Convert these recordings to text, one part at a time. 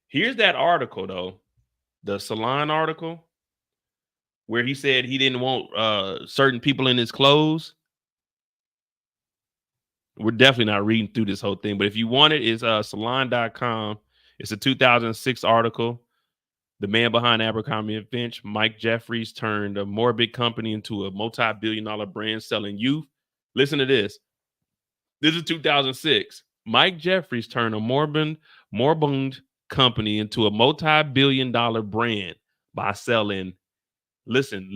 Here's that article though, the Salon article, where he said he didn't want certain people in his clothes. We're definitely not reading through this whole thing, but if you want it, it's salon.com. It's a 2006 article. The man behind Abercrombie and Fitch, Mike Jeffries, turned a morbid company into a multi-billion-dollar brand selling youth. Listen to this. This is 2006. Mike Jeffries turned a moribund company into a multi-billion-dollar brand by selling, listen,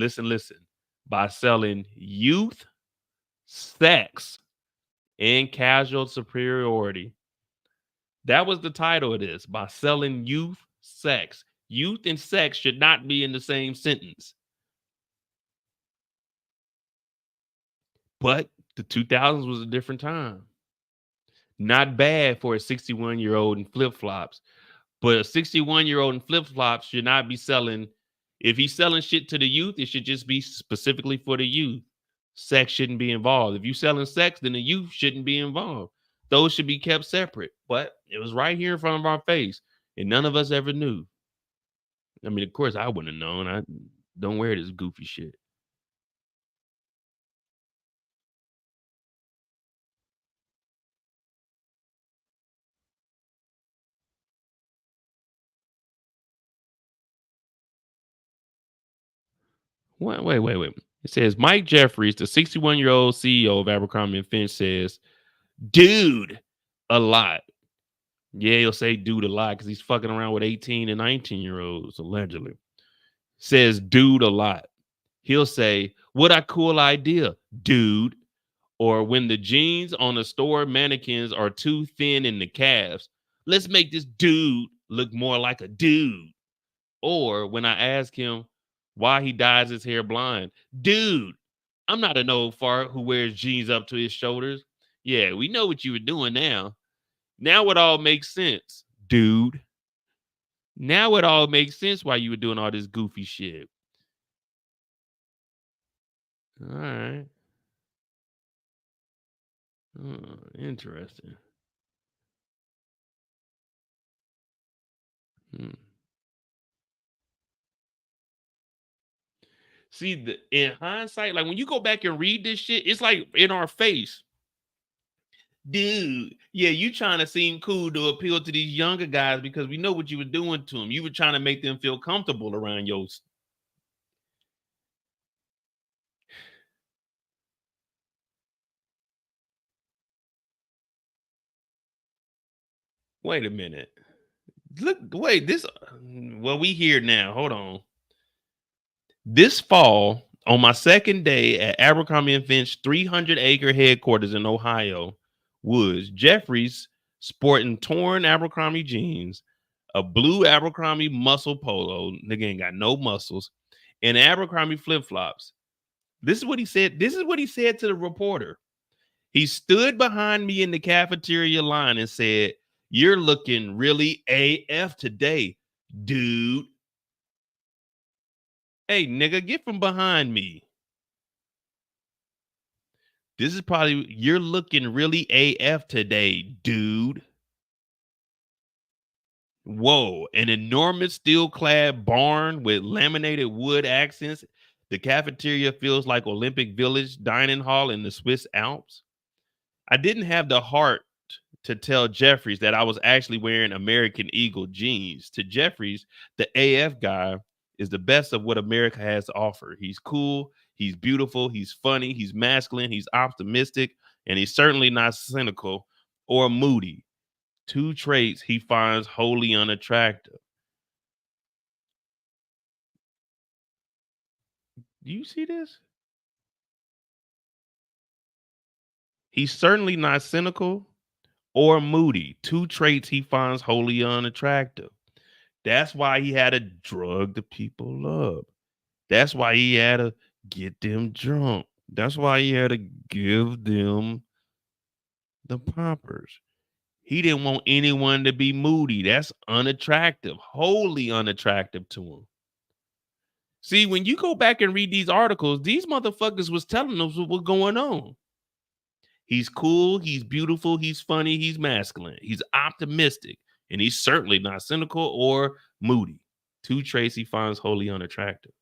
by selling youth, sex, and casual superiority. That was the title of this, by selling youth, sex. Youth and sex should not be in the same sentence. But the 2000s was a different time. Not bad for a 61-year-old in flip-flops. But a 61-year-old in flip-flops should not be selling. If he's selling shit to the youth, it should just be specifically for the youth. Sex shouldn't be involved. If you're selling sex, then the youth shouldn't be involved. Those should be kept separate. But it was right here in front of our face, and none of us ever knew. I mean, of course, I wouldn't have known. I don't wear this goofy shit. Wait. It says Mike Jeffries, the 61-year-old CEO of Abercrombie and Fitch, says, dude, a lot. Yeah, he'll say dude a lot because he's fucking around with 18 and 19-year-olds, allegedly. Says dude a lot. He'll say, what a cool idea, dude. Or when the jeans on the store mannequins are too thin in the calves, let's make this dude look more like a dude. Or when I ask him why he dyes his hair blonde, dude, I'm not an old fart who wears jeans up to his shoulders. Yeah, we know what you were doing now. Now it all makes sense, dude. Now it all makes sense why you were doing all this goofy shit. All right. Oh, interesting. Hmm. See, in hindsight, like when you go back and read this shit, it's like in our face. Dude, yeah, you trying to seem cool to appeal to these younger guys because we know what you were doing to them. You were trying to make them feel comfortable around your. Wait a minute. Look, wait, this. Well, we here now. Hold on. This fall, on my second day at Abercrombie and Fitch 300-acre headquarters in Ohio woods, Jeffries, sporting torn Abercrombie jeans, a blue Abercrombie muscle polo, nigga ain't got no muscles, and Abercrombie flip-flops. This is what he said. This is what he said to the reporter. He stood behind me in the cafeteria line and said, "You're looking really AF today, dude." Hey, nigga, get from behind me. This is probably, you're looking really AF today, dude. Whoa, an enormous steel-clad barn with laminated wood accents. The cafeteria feels like Olympic Village dining hall in the Swiss Alps. I didn't have the heart to tell Jeffries that I was actually wearing American Eagle jeans. To Jeffries, the AF guy is the best of what America has to offer. He's cool, he's beautiful, he's funny, he's masculine, he's optimistic, and he's certainly not cynical or moody. Two traits he finds wholly unattractive. Do you see this? He's certainly not cynical or moody. Two traits he finds wholly unattractive. That's why he had to drug the people up. That's why he had to get them drunk. That's why he had to give them the poppers. He didn't want anyone to be moody. That's unattractive, wholly unattractive to him. See, when you go back and read these articles, these motherfuckers was telling us what was going on. He's cool, he's beautiful, he's funny, he's masculine, he's optimistic, And he's certainly not cynical or moody. Two traits he finds wholly unattractive.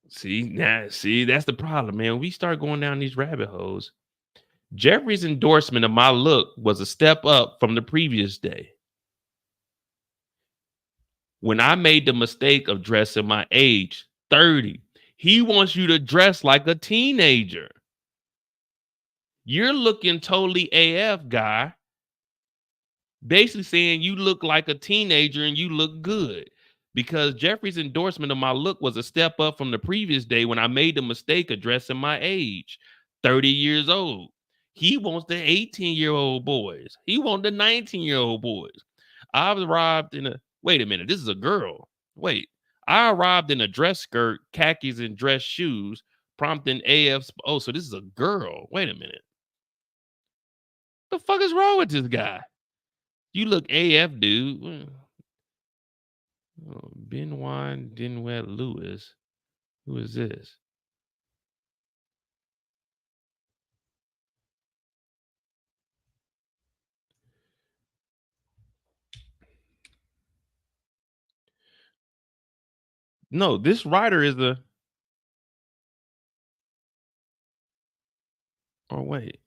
See, that's the problem, man. We start going down these rabbit holes. Jeffries' endorsement of my look was a step up from the previous day. When I made the mistake of dressing my age, 30, he wants you to dress like a teenager. You're looking totally AF, guy. Basically saying you look like a teenager and you look good. Because Jeffrey's endorsement of my look was a step up from the previous day when I made the mistake of dressing my age, 30 years old. He wants the 18-year-old boys. He wants the 19-year-old boys. I arrived in a wait a minute, this is a girl. Wait. I arrived in a dress skirt, khakis, and dress shoes, prompting AF. Oh, so this is a girl. Wait a minute. The fuck is wrong with this guy? You look AF, dude. Oh, Benoit Denwet Lewis. Who is this? No, this writer is a. Oh, wait.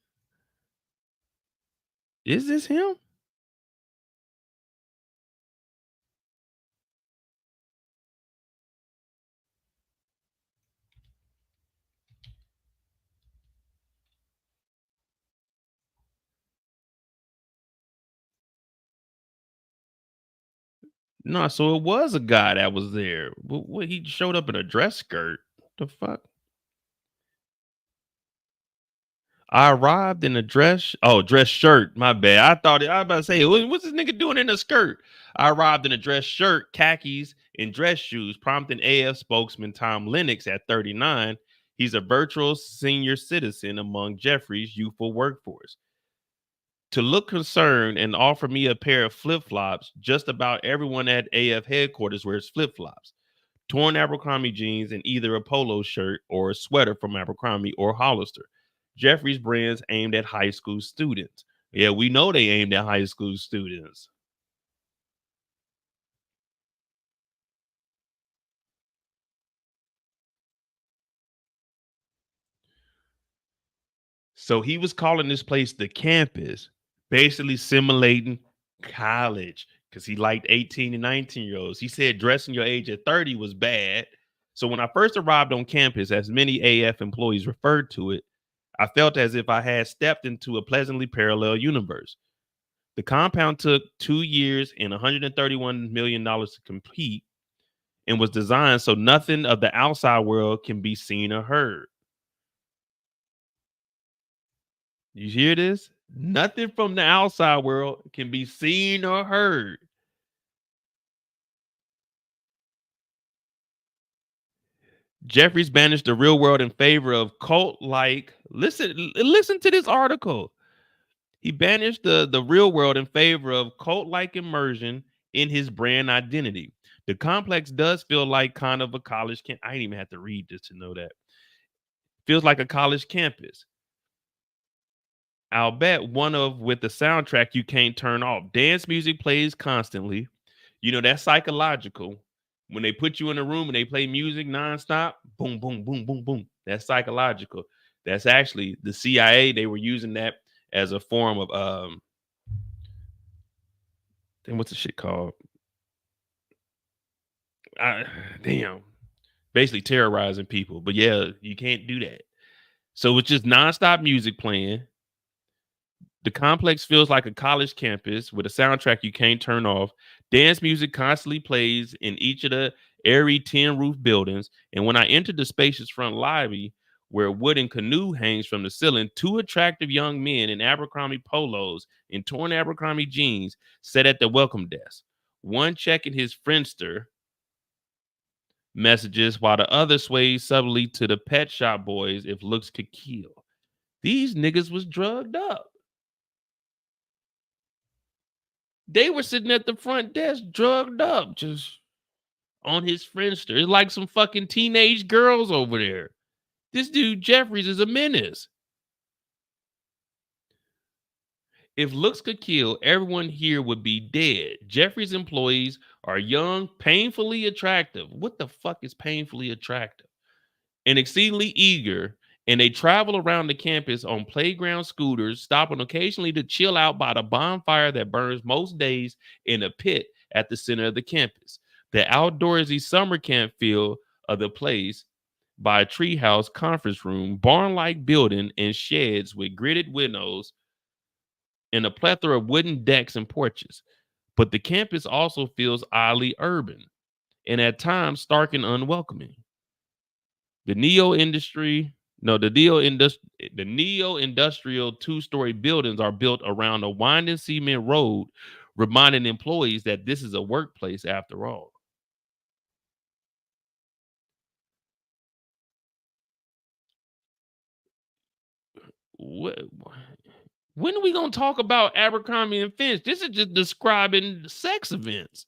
Is this him? No, so it was a guy that was there. What he showed up in a dress skirt. The fuck? I arrived in a dress shirt. My bad. I was about to say, what's this nigga doing in a skirt? I arrived in a dress shirt, khakis, and dress shoes, prompting AF spokesman Tom Lennox at 39. He's a virtual senior citizen among Jeffries' youthful workforce. To look concerned and offer me a pair of flip flops, just about everyone at AF headquarters wears flip flops, torn Abercrombie jeans, and either a polo shirt or a sweater from Abercrombie or Hollister. Jeffries brands aimed at high school students. Yeah, we know they aimed at high school students. So he was calling this place the campus, basically simulating college because he liked 18 and 19-year-olds. He said dressing your age at 30 was bad. So when I first arrived on campus, as many AF employees referred to it, I felt as if I had stepped into a pleasantly parallel universe. The compound took 2 years and $131 million to complete and was designed so nothing of the outside world can be seen or heard. You hear this? Nothing from the outside world can be seen or heard. Jeffries banished the real world in favor of cult like. Listen to this article. He banished the real world in favor of cult like immersion in his brand identity. The complex does feel like kind of a college camp. I didn't even have to read this to know that. Feels like a college campus. I'll bet one of with the soundtrack you can't turn off. Dance music plays constantly. You know, that's psychological. When they put you in a room and they play music nonstop, boom, boom, boom, boom, boom. That's psychological. That's actually the CIA. They were using that as a form of then what's the shit called? I, damn. Basically terrorizing people. But yeah, you can't do that. So it's just nonstop music playing. The complex feels like a college campus with a soundtrack you can't turn off. Dance music constantly plays in each of the airy tin roof buildings. And when I entered the spacious front lobby where a wooden canoe hangs from the ceiling, two attractive young men in Abercrombie polos and torn Abercrombie jeans sat at the welcome desk. One checking his Friendster messages while the other sways subtly to the Pet Shop Boys if looks could kill. These niggas was drugged up. They were sitting at the front desk, drugged up, just on his Friendster. It's like some fucking teenage girls over there. This dude Jeffries is a menace. If looks could kill, everyone here would be dead. Jeffries' employees are young, painfully attractive. What the fuck is painfully attractive? And exceedingly eager, and they travel around the campus on playground scooters, stopping occasionally to chill out by the bonfire that burns most days in a pit at the center of the campus. The outdoorsy summer camp feel of the place by a treehouse conference room, barn-like building, and sheds with gridded windows and a plethora of wooden decks and porches. But the campus also feels oddly urban and at times stark and unwelcoming. The neo industry, no, the neo industrial two-story buildings are built around a winding cement road, reminding employees that this is a workplace after all. What, when are we gonna talk about Abercrombie and Fitch? This is just describing sex events.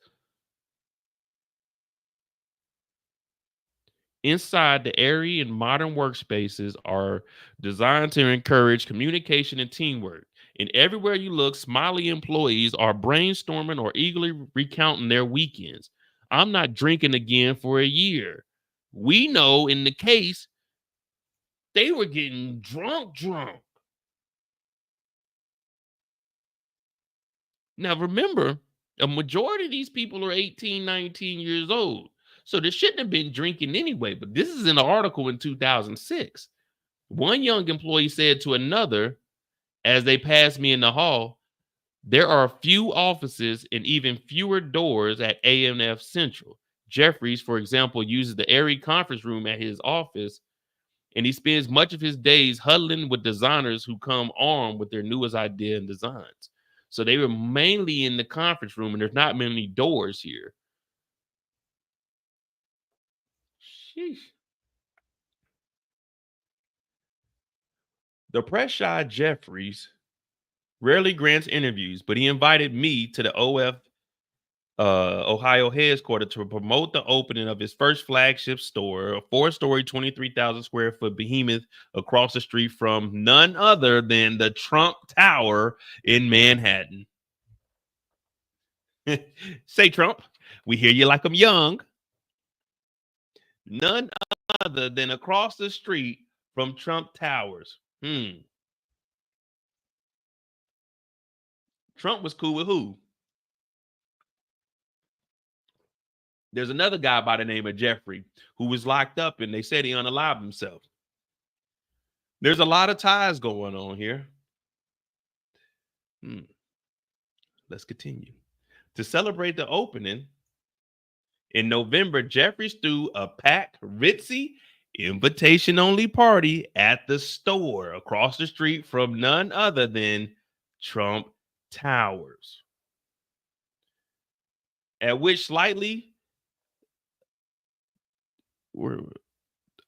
Inside, the airy and modern workspaces are designed to encourage communication and teamwork. And everywhere you look, smiley employees are brainstorming or eagerly recounting their weekends. I'm not drinking again for a year. We know in the case, they were getting drunk. Now, remember, a majority of these people are 18, 19 years old. So they shouldn't have been drinking anyway. But this is in an article in 2006. One young employee said to another, as they passed me in the hall, there are few offices and even fewer doors at AMF Central. Jeffries, for example, uses the airy conference room at his office, and he spends much of his days huddling with designers who come armed with their newest idea and designs. So they were mainly in the conference room, and there's not many doors here. Sheesh. The press shy Jeffries rarely grants interviews, but he invited me to the Ohio headquarters to promote the opening of his first flagship store, a four-story, 23,000 square foot behemoth across the street from none other than the Trump Tower in Manhattan. Say, Trump, we hear you like I'm young. None other than across the street from Trump Towers. Trump was cool with who? There's another guy by the name of Jeffrey who was locked up and they said he unalived himself. There's a lot of ties going on here. Let's continue. To celebrate the opening in November, Jeffries threw a packed, ritzy, invitation only party at the store across the street from none other than Trump Towers, at which slightly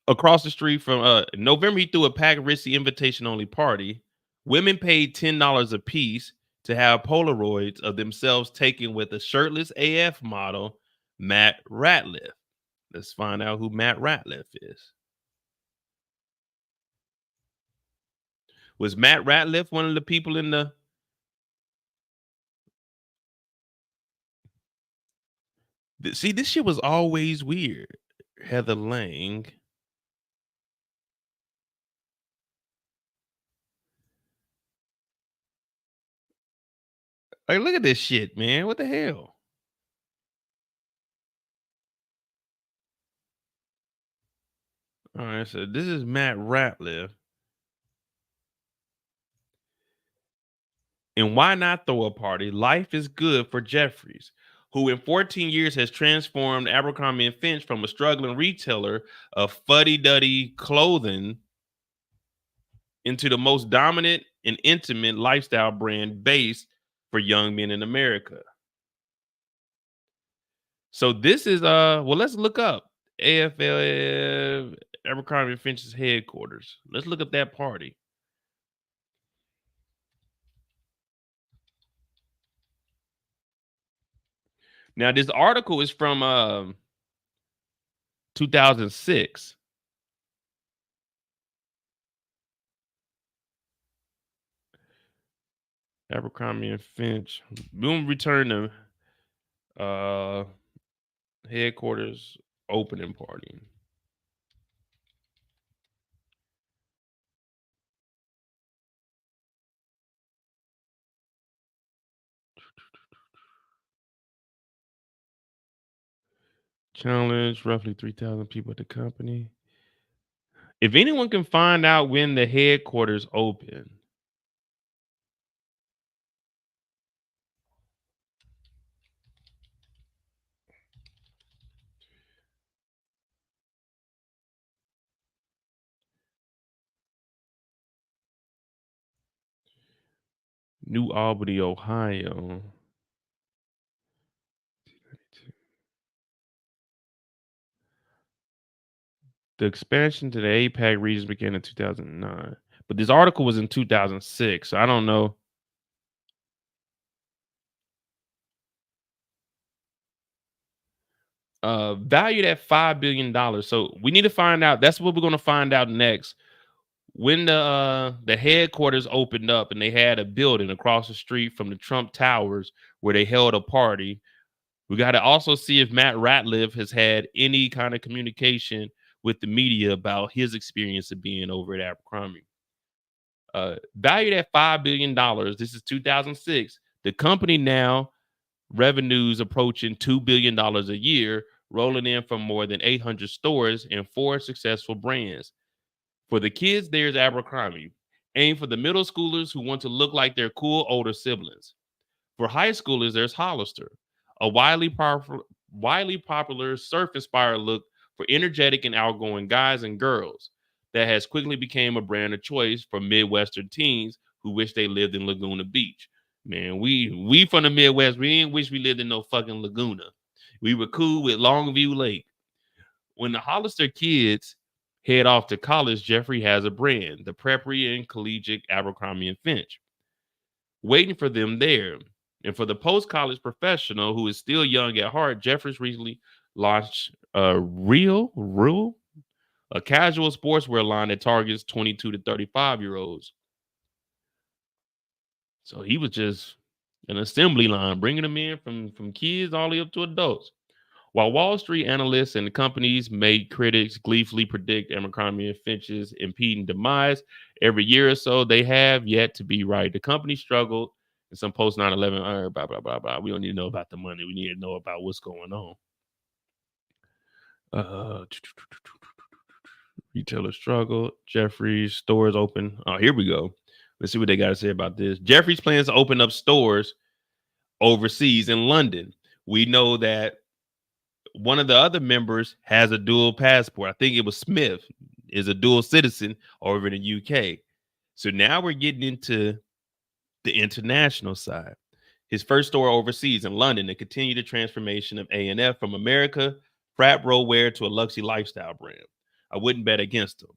across the street from November, he threw a packed, ritzy, invitation only party. Women paid $10 a piece to have Polaroids of themselves taken with a shirtless AF model, Matt Ratliff. Let's find out who Matt Ratliff is. Was Matt Ratliff one of the people in the... See, this shit was always weird. Heather Lang. Like, look at this shit, man. What the hell? All right, so this is Matt Ratliff. And why not throw a party? Life is good for Jeffries, who in 14 years has transformed Abercrombie and Fitch from a struggling retailer of fuddy-duddy clothing into the most dominant and intimate lifestyle brand based for young men in America. So this is well, let's look up AFL Abercrombie and Fitch's headquarters. Let's look up that party. Now, this article is from 2006. Abercrombie and Finch. Boom return to uh headquarters opening party. Challenge roughly 3,000 people at the company. If anyone can find out when the headquarters open, New Albany, Ohio. The expansion to the APAC regions began in 2009, but this article was in 2006. So I don't know. Valued at $5 billion. So we need to find out. That's what we're going to find out next. When the headquarters opened up and they had a building across the street from the Trump Towers where they held a party, we got to also see if Matt Ratliff has had any kind of communication with the media about his experience of being over at Abercrombie. Valued at $5 billion. This is 2006. The company now revenues approaching $2 billion a year, rolling in from more than 800 stores and 4 successful brands. For the kids, there's Abercrombie, aimed for the middle schoolers who want to look like their cool older siblings. For high schoolers, there's Hollister, a widely popular surf-inspired look for energetic and outgoing guys and girls that has quickly become a brand of choice for Midwestern teens who wish they lived in Laguna Beach. Man, we from the Midwest, we ain't wish we lived in no fucking Laguna. We were cool with Longview Lake. When the Hollister kids head off to college, Jeffrey has a brand, the preppy and collegiate Abercrombie and Finch, waiting for them there. And for the post-college professional who is still young at heart, Jeffries recently launched Real, a casual sportswear line that targets 22 to 35-year-olds. So he was just an assembly line, bringing them in from kids all the way up to adults. While Wall Street analysts and companies made critics gleefully predict Abercrombie and Finch's impending demise every year or so, they have yet to be right. The company struggled in some post 9/11. Blah blah blah blah. We don't need to know about the money. We need to know about what's going on. Uh, Retailer struggle. Jeffries stores open. Oh, here we go. Let's see what they got to say about this. Jeffries plans to open up stores overseas in London. We know that one of the other members has a dual passport. I think it was Smith is a dual citizen over in the UK. So now we're getting into the international side. His first store overseas in London to continue the transformation of A&F from America frat bro wear to a luxury lifestyle brand. I wouldn't bet against him.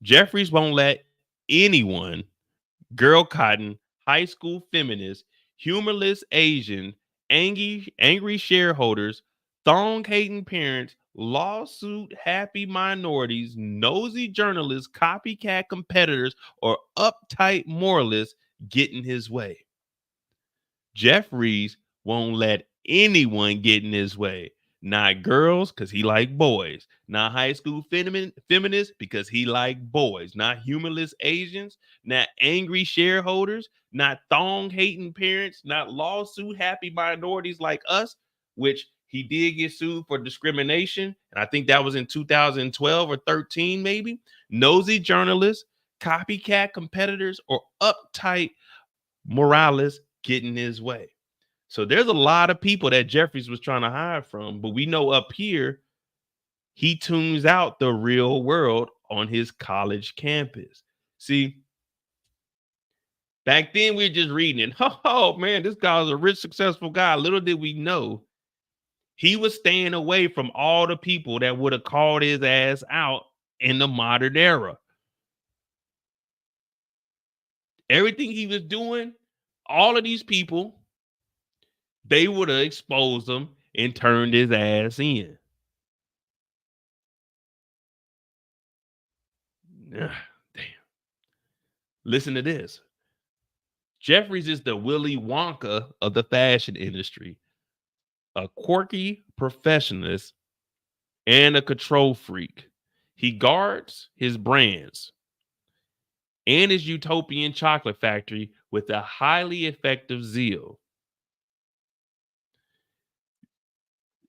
Jeffries won't let anyone, girl cotton, high school feminists, humorless Asian, angry shareholders, thong hating parents, lawsuit happy minorities, nosy journalists, copycat competitors, or uptight moralists get in his way. Jeffries won't let anyone get in his way. Not girls, because he like boys. Not high school feminists, because he like boys. Not humorless Asians. Not angry shareholders. Not thong hating parents. Not lawsuit happy minorities like us, which he did get sued for discrimination. And I think that was in 2012 or 13, maybe. Nosy journalists, copycat competitors, or uptight moralists get in his way. So there's a lot of people that Jeffries was trying to hide from, but we know up here he tunes out the real world on his college campus. See, back then we were just reading it. Oh man, this guy was a rich, successful guy. Little did we know he was staying away from all the people that would have called his ass out in the modern era. Everything he was doing, all of these people, they would have exposed him and turned his ass in. Damn. Listen to this. Jeffries is the Willy Wonka of the fashion industry, a quirky perfectionist and a control freak. He guards his brands and his utopian chocolate factory with a highly effective zeal.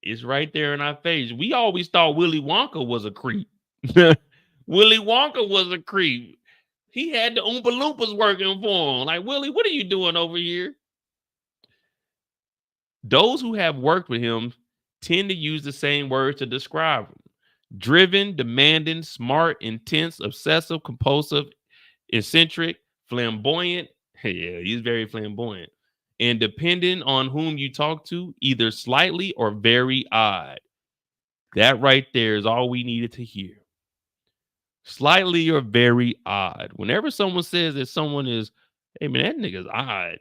It's right there in our face. We always thought Willy Wonka was a creep. Willy Wonka was a creep. He had the Oompa Loompas working for him. Like, Willie, what are you doing over here? Those who have worked with him tend to use the same words to describe him: driven, demanding, smart, intense, obsessive, compulsive, eccentric, flamboyant. Yeah, he's very flamboyant. And depending on whom you talk to, either slightly or very odd. That right there is all we needed to hear. Slightly or very odd. Whenever someone says that someone is, hey man, that nigga's odd.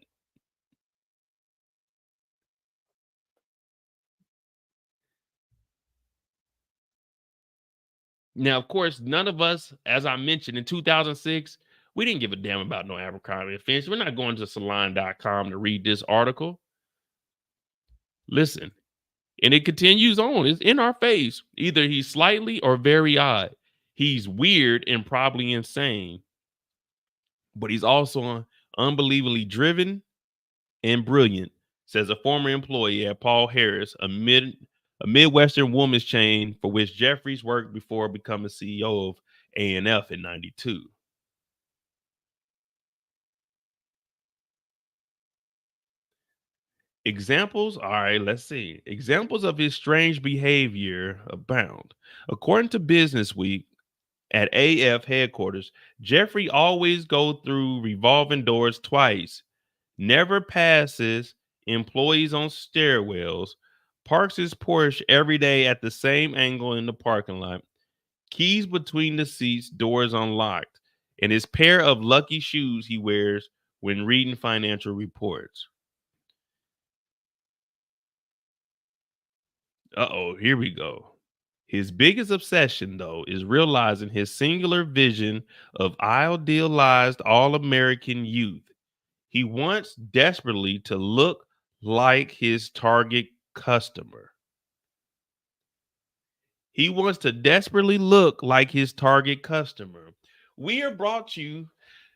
Now, of course, none of us, as I mentioned in 2006, we didn't give a damn about no Abercrombie and Fitch. We're not going to salon.com to read this article. Listen, and it continues on. It's in our face. Either he's slightly or very odd. He's weird and probably insane, but he's also unbelievably driven and brilliant, says a former employee at Paul Harris, a Midwestern woman's chain for which Jeffries worked before becoming CEO of A&F in 92. Examples, all right, let's see. Examples of his strange behavior abound. According to Business Week, at AF headquarters, Jeffrey always go through revolving doors twice, never passes employees on stairwells, parks his Porsche every day at the same angle in the parking lot, keys between the seats, doors unlocked, and his pair of lucky shoes he wears when reading financial reports. Uh-oh, here we go. His biggest obsession, though, is realizing his singular vision of idealized all American youth. He wants desperately to look like his target customer. He wants to desperately look like his target customer. We are brought you,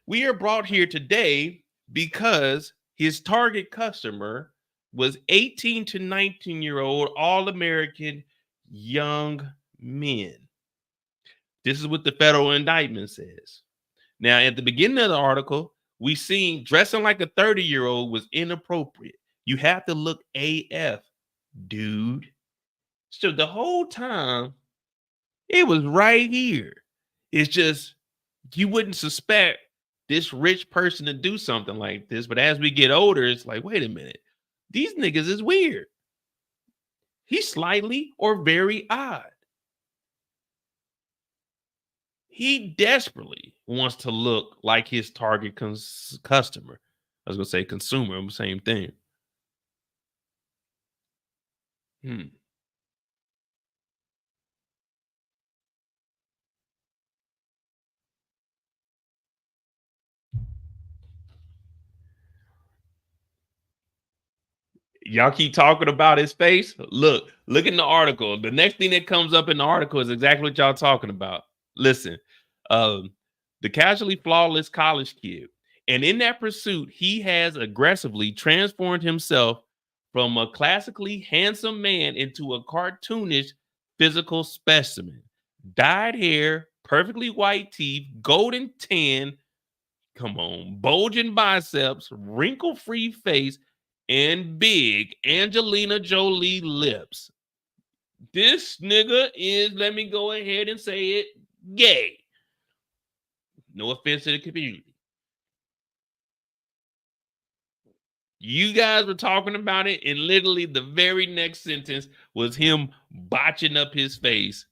we are brought here today because his target customer was 18 to 19-year-old all American young men. This is what the federal indictment says. Now, at the beginning of the article, we seen dressing like a 30-year-old was inappropriate. You have to look AF, dude. So the whole time, it was right here. It's just you wouldn't suspect this rich person to do something like this. But as we get older, it's like, wait a minute, these niggas is weird. He's slightly or very odd. He desperately wants to look like his target customer. I was going to say consumer, same thing. Hmm. Y'all keep talking about his face. Look in the article. The next thing that comes up in the article is exactly what y'all talking about. Listen, um, the casually flawless college kid, and in that pursuit, he has aggressively transformed himself from a classically handsome man into a cartoonish physical specimen. Dyed hair, perfectly white teeth, golden tan, come on, bulging biceps, wrinkle-free face, and big Angelina Jolie lips. This nigga is, let me go ahead and say it, gay. No offense to the community. You guys were talking about it, and literally the very next sentence was him botching up his face.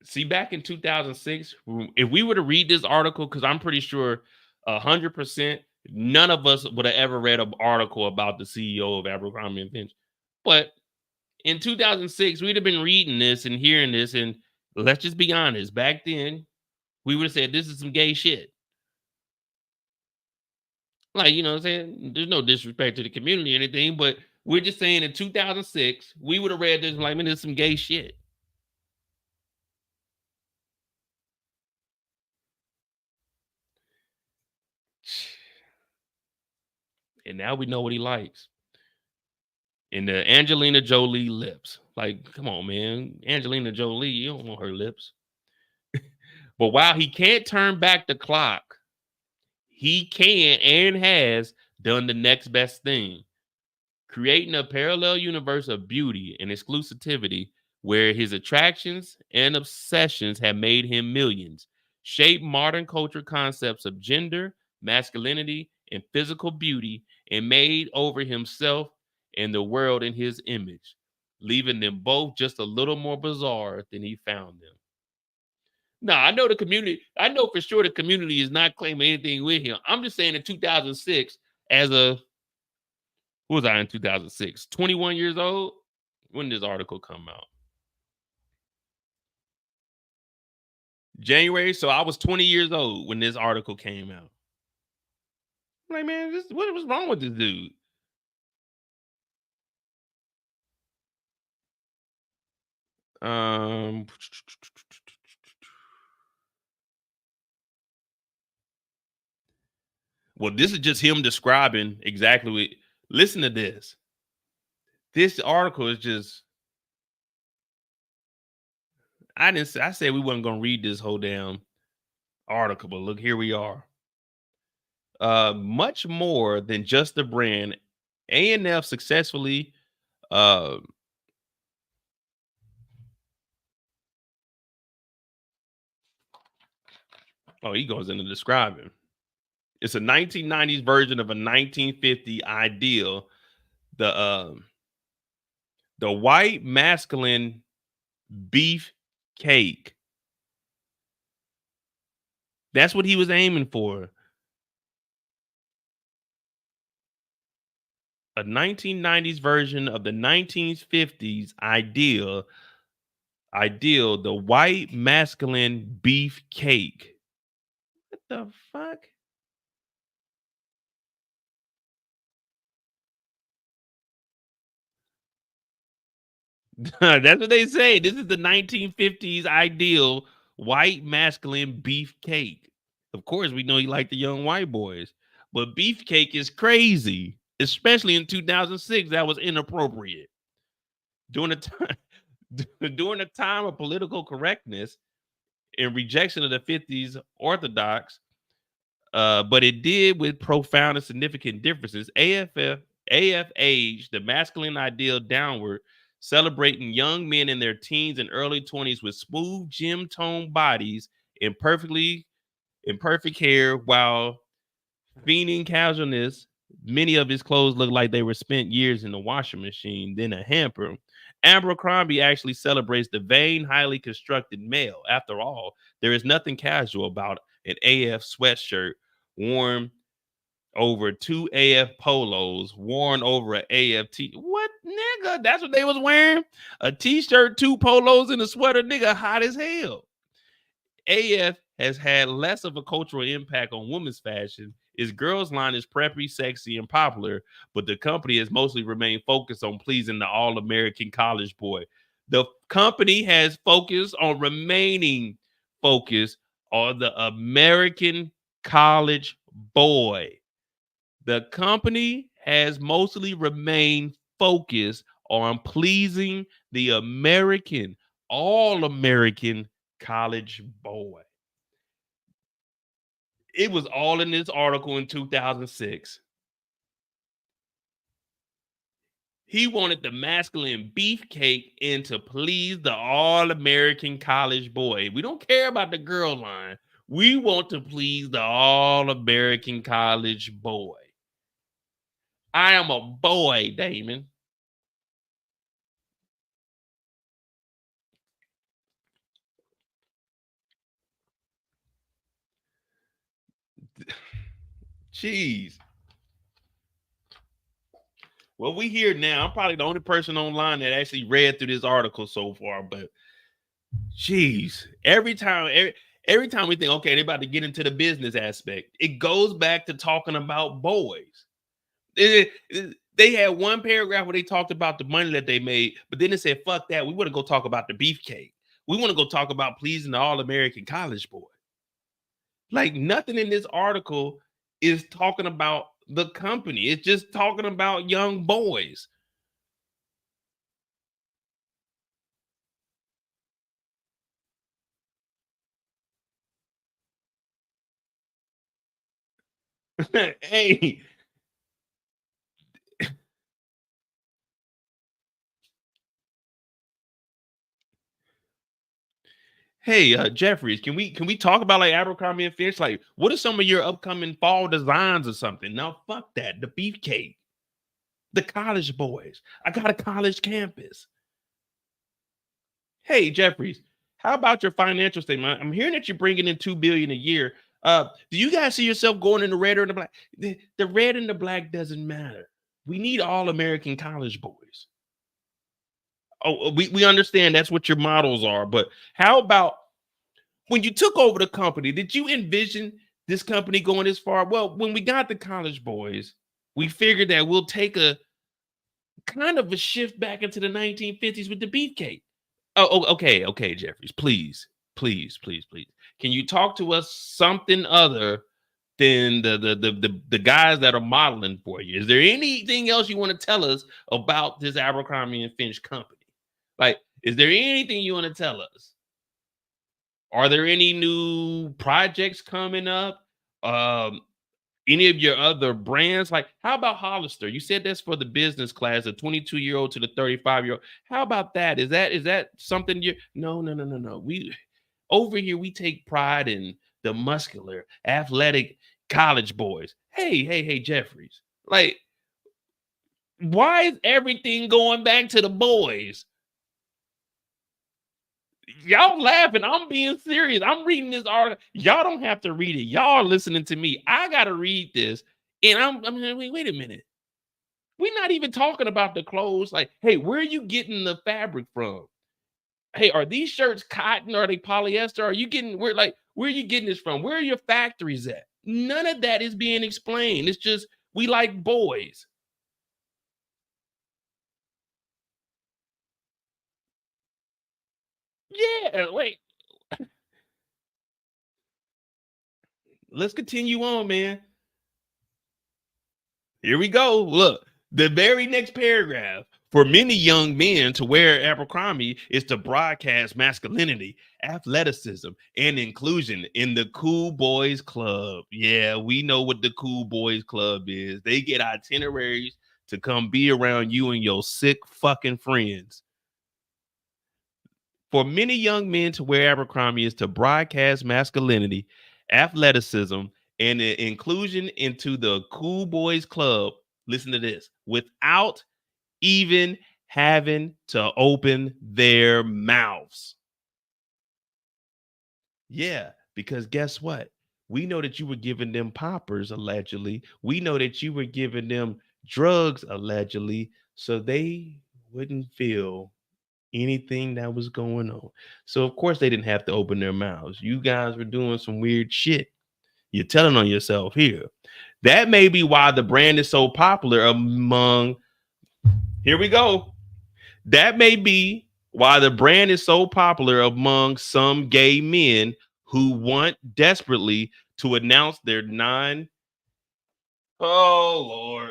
See, back in 2006, if we were to read this article, because I'm pretty sure 100%, none of us would have ever read an article about the CEO of Abercrombie and Fitch. But in 2006, we'd have been reading this and hearing this, and let's just be honest, back then, we would have said this is some gay shit. Like, you know what I'm saying? There's no disrespect to the community or anything, but we're just saying in 2006, we would have read this like, man, this is some gay shit. And now we know what he likes. And the Angelina Jolie lips. Like, come on, man. Angelina Jolie, you don't want her lips. But while he can't turn back the clock, he can and has done the next best thing, creating a parallel universe of beauty and exclusivity where his attractions and obsessions have made him millions, shaped modern culture concepts of gender, masculinity, and physical beauty, and made over himself and the world in his image, leaving them both just a little more bizarre than he found them. Now, I know the community, I know for sure the community is not claiming anything with him. I'm just saying in 2006, as a who was I in 2006? 21 years old? When did this article come out? January. So I was 20 years old when this article came out. I'm like, man, what was wrong with this dude? Um, well, this is just him describing exactly what. Listen to this. This article is just. I didn't. I said we wasn't gonna read this whole damn article, but look, here we are. Much more than just a brand, A&F successfully. Uh, oh, he goes into describing. It's a 1990s version of a 1950 ideal. The white masculine beef cake. That's what he was aiming for. A 1990s version of the 1950s ideal, the white masculine beef cake. What the fuck? That's what they say. This is the 1950s ideal white masculine beef cake. Of course, we know he liked the young white boys, but beefcake is crazy, especially in 2006. That was inappropriate during the time during the time of political correctness and rejection of the 50s orthodox. But it did with profound and significant differences. AF age the masculine ideal downward, celebrating young men in their teens and early 20s with smooth gym tone bodies and perfect hair, while fiending casualness. Many of his clothes look like they were spent years in the washing machine, then a hamper. Abercrombie actually celebrates the vain, highly constructed male. After all, there is nothing casual about an AF sweatshirt worn over two AF polos, worn over an AF t. What, nigga? That's what they was wearing? A t-shirt, two polos, and a sweater, nigga, hot as hell. AF has had less of a cultural impact on women's fashion. Its girls line is preppy, sexy, and popular, but the company has mostly remained focused on pleasing the all-American college boy. The company has focused on remaining focused on the American college boy. The company has mostly remained focused on pleasing the American, all-American college boy. It was all in this article in 2006. He wanted the masculine beefcake and to please the all-American college boy. We don't care about the girl line. We want to please the all-American college boy. I am a boy, Damon. Jeez. Well, we here now. I'm probably the only person online that actually read through this article so far, but jeez, every time we think, okay, they're about to get into the business aspect, it goes back to talking about boys. They had one paragraph where they talked about the money that they made, but then they said, fuck that. We want to go talk about the beefcake. We want to go talk about pleasing the all American college boy. Like nothing in this article is talking about the company, it's just talking about young boys. Hey, hey, Jeffries, can we talk about like Abercrombie and Fitch? Like, what are some of your upcoming fall designs or something? Now, fuck that. The beefcake, the college boys. I got a college campus. Hey, Jeffries, how about your financial statement? I'm hearing that you're bringing in 2 billion a year. Do you guys see yourself going in the red or the black? The red and the black doesn't matter. We need all American college boys. Oh, we understand that's what your models are, but how about when you took over the company, did you envision this company going this far? Well, when we got the college boys, we figured that we'll take a kind of a shift back into the 1950s with the beefcake. Okay, Jeffries, please, please, please, please. Can you talk to us something other than the guys that are modeling for you? Is there anything else you want to tell us about this Abercrombie and Finch company? Like, is there anything you want to tell us? Are there any new projects coming up? Um, any of your other brands? Like, how about Hollister? You said that's for the business class, the 22-year-old to the 35-year-old. How about that? Is that something you no, no, no, no, no. We over here we take pride in the muscular, athletic college boys. Hey, Jeffries. Like, why is everything going back to the boys? Y'all laughing. I'm being serious. I'm reading this article. Y'all don't have to read it. Y'all are listening to me. I gotta read this. And wait a minute. We're not even talking about the clothes. Like, hey, where are you getting the fabric from? Hey, are these shirts cotton? Are they polyester? Are you getting where are you getting this from? Where are your factories at? None of that is being explained. It's just we like boys. Yeah, wait. Let's continue on, man. Here we go. Look, the very next paragraph. For many young men, to wear Abercrombie is to broadcast masculinity, athleticism, and inclusion in the Cool Boys Club. Yeah, we know what the Cool Boys Club is. They get itineraries to come be around you and your sick fucking friends. For many young men, to wear Abercrombie is to broadcast masculinity, athleticism, and the inclusion into the Cool Boys Club. Listen to this without even having to open their mouths. Yeah, because guess what? We know that you were giving them poppers allegedly. We know that you were giving them drugs allegedly, so they wouldn't feel anything that was going on. So of course they didn't have to open their mouths. You guys were doing some weird shit. You're telling on yourself here. That may be why the brand is so popular among, here we go. That may be why the brand is so popular among some gay men who want desperately to announce their non. Oh Lord.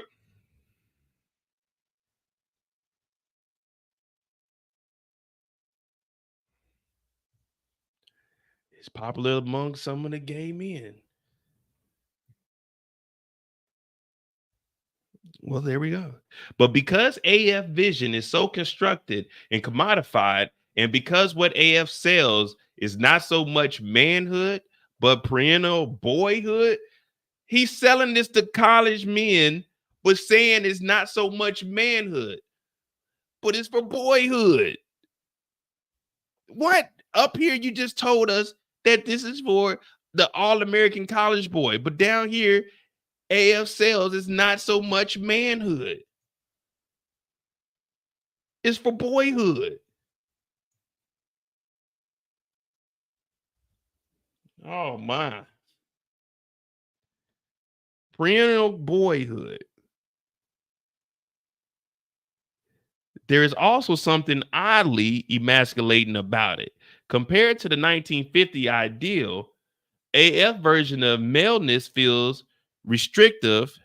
It's popular among some of the gay men. Well, there we go. But because AF Vision is so constructed and commodified, and because what AF sells is not so much manhood, but perennial boyhood, he's selling this to college men, but saying it's not so much manhood, but it's for boyhood. What? Up here, you just told us that this is for the all American college boy, but down here, AF sales is not so much manhood. It's for boyhood. Oh my. Perennial boyhood. There is also something oddly emasculating about it. Compared to the 1950 ideal, AF version of maleness feels restrictive.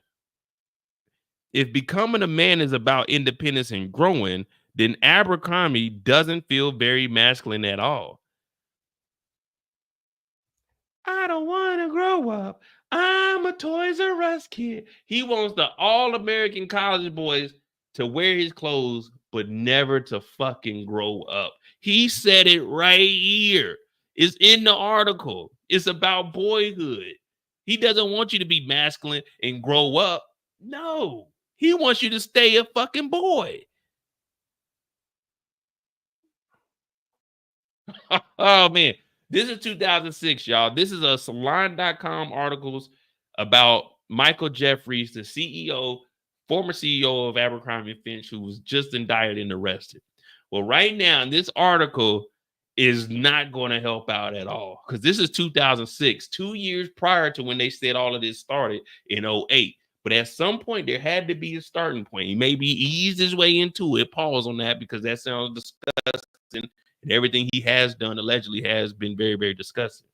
If becoming a man is about independence and growing, then Abercrombie doesn't feel very masculine at all. I don't want to grow up. I'm a Toys R Us kid. He wants the all American college boys to wear his clothes, but never to fucking grow up. He said it right here. It's in the article. It's about boyhood. He doesn't want you to be masculine and grow up. No, he wants you to stay a fucking boy. Oh man, this is 2006, y'all. This is a salon.com articles about Michael Jeffries, the CEO, former CEO of Abercrombie Fitch, who was just indicted and arrested. Well, right now, this article is not going to help out at all because this is 2006, 2 years prior to when they said all of this started in '08. But at some point, there had to be a starting point. He maybe eased his way into it. Pause on that because that sounds disgusting. And everything he has done allegedly has been very, very disgusting.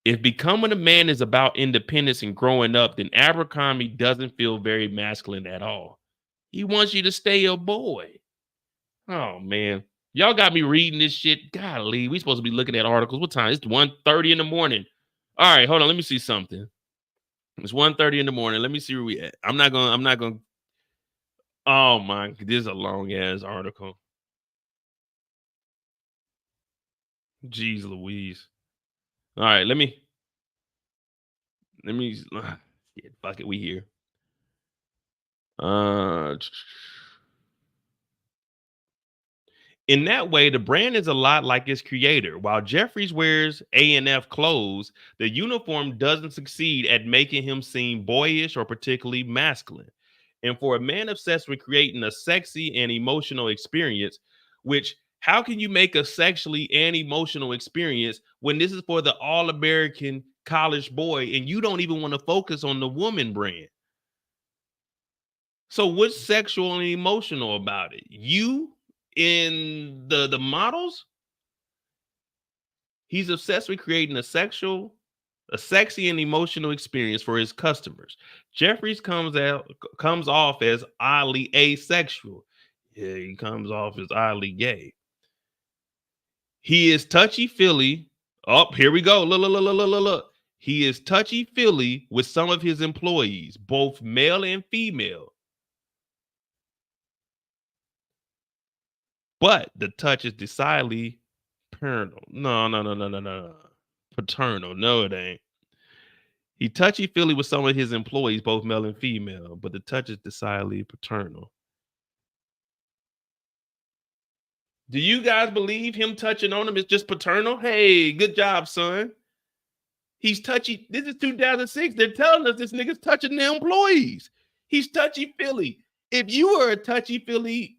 If becoming a man is about independence and growing up, then Abercrombie doesn't feel very masculine at all. He wants you to stay a boy. Oh man. Y'all got me reading this shit. Golly, we supposed to be looking at articles. What time? It's 1:30 in the morning. All right, hold on. Let me see something. It's 1:30 in the morning. Let me see where we at. I'm not gonna. Oh my, this is a long ass article. Jeez Louise. All right, let me yeah, fuck it, we here. Uh in that way, the brand is a lot like its creator. While Jeffries wears A&F clothes, the uniform doesn't succeed at making him seem boyish or particularly masculine. And for a man obsessed with creating a sexy and emotional experience, which how can you make a sexually and emotional experience when this is for the all American college boy and you don't even want to focus on the woman brand? So what's sexual and emotional about it? You in the models, he's obsessed with creating a sexy and emotional experience for his customers. Jeffries comes off as oddly asexual. Yeah, he comes off as oddly gay. He is touchy feely. Oh, here we go. Look, look, look, look, look, look, look. He is touchy feely with some of his employees, both male and female. But the touch is decidedly paternal. No, no, no, no, no, no, no. Paternal. No, it ain't. He touchy feely with some of his employees, both male and female, but the touch is decidedly paternal. Do you guys believe him touching on him is just paternal? Hey, good job, son. He's touchy. This is 2006. They're telling us this nigga's touching their employees. He's touchy feely. If you were a touchy feely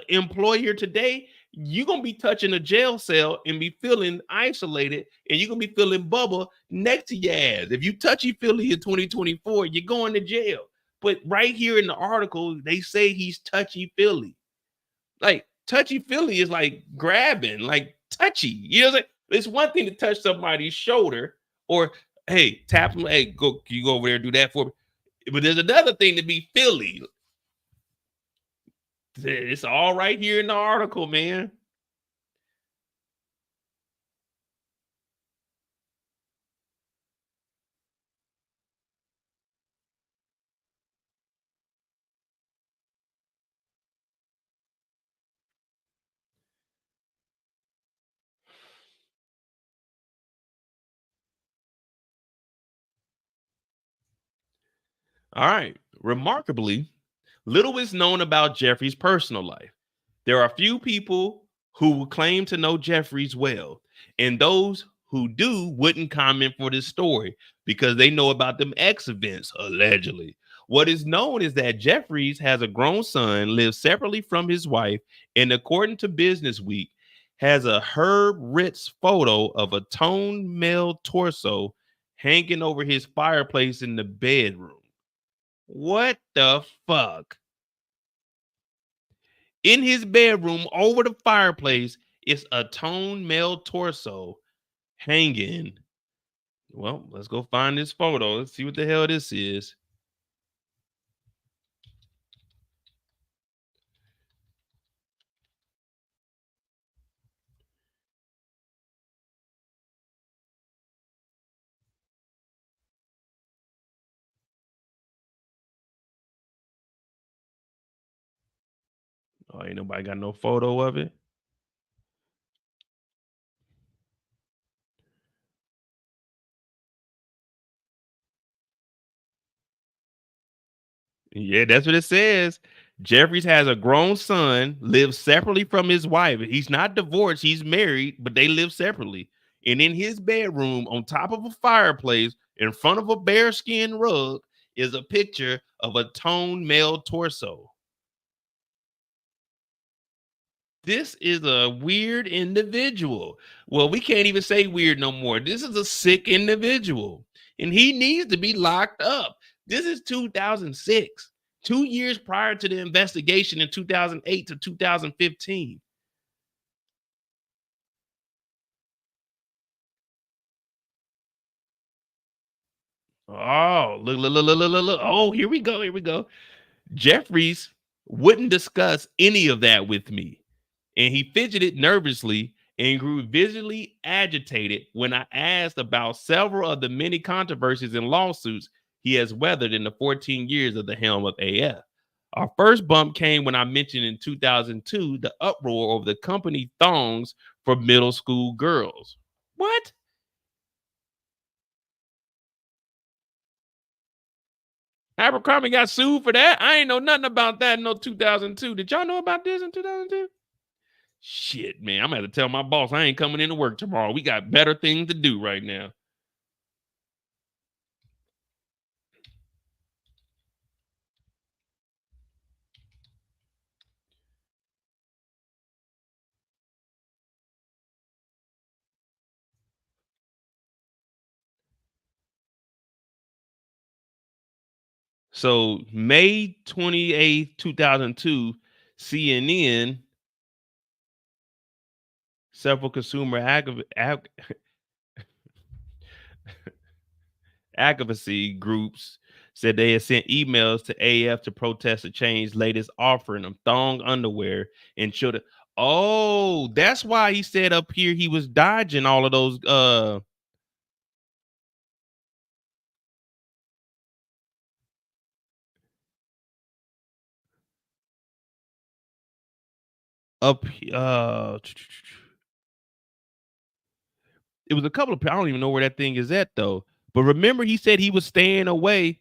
employer today, you're gonna be touching a jail cell and be feeling isolated, and you're gonna be feeling bubble next to your ass. If you touchy feely in 2024, you're going to jail. But right here in the article, they say he's touchy feely. Like touchy feely is like grabbing, like touchy. You know what I'm saying? It's one thing to touch somebody's shoulder or hey, tap them. Hey, go, you go over there and do that for me. But there's another thing to be Philly. It's all right here in the article, man. All right. Remarkably, little is known about Jeffrey's personal life. There are few people who claim to know Jeffries well. And those who do wouldn't comment for this story because they know about them X events, allegedly. What is known is that Jeffries has a grown son, lives separately from his wife, and according to Business Week, has a Herb Ritz photo of a toned male torso hanging over his fireplace in the bedroom. What the fuck? In his bedroom over the fireplace is a toned male torso hanging. Well, let's go find this photo. Let's see what the hell this is. Oh, ain't nobody got no photo of it. Yeah, that's what it says. Jeffries has a grown son, lives separately from his wife. He's not divorced, he's married, but they live separately. And in his bedroom, on top of a fireplace, in front of a bearskin rug, is a picture of a toned male torso. This is a weird individual. Well, we can't even say weird no more. This is a sick individual, and he needs to be locked up. This is 2006, 2 years prior to the investigation in 2008 to 2015. Oh, look. Oh, here we go. Here we go. Jeffries wouldn't discuss any of that with me, and he fidgeted nervously and grew visibly agitated when I asked about several of the many controversies and lawsuits he has weathered in the 14 years of the helm of AF. Our first bump came when I mentioned in 2002 the uproar over the company thongs for middle school girls. What? Abercrombie got sued for that? I ain't know nothing about that in no 2002. Did y'all know about this in 2002? Shit, man. I'm gonna have to tell my boss I ain't coming into work tomorrow. We got better things to do right now. So May 28th, 2002, CNN, several consumer advocacy groups said they had sent emails to AF to protest the change latest offering of thong underwear and children. Oh, that's why he said up here he was dodging all of those up it was a couple of I don't even know where that thing is at though. But remember he said he was staying away.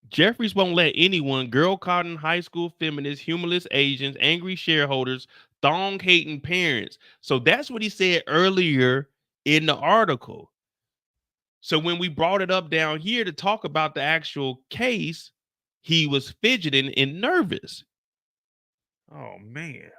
Jeffries won't let anyone, girl cotton, high school feminists, humorless Asians, angry shareholders, thong hating parents. So that's what he said earlier in the article. So when we brought it up down here to talk about the actual case, he was fidgeting and nervous. Oh man.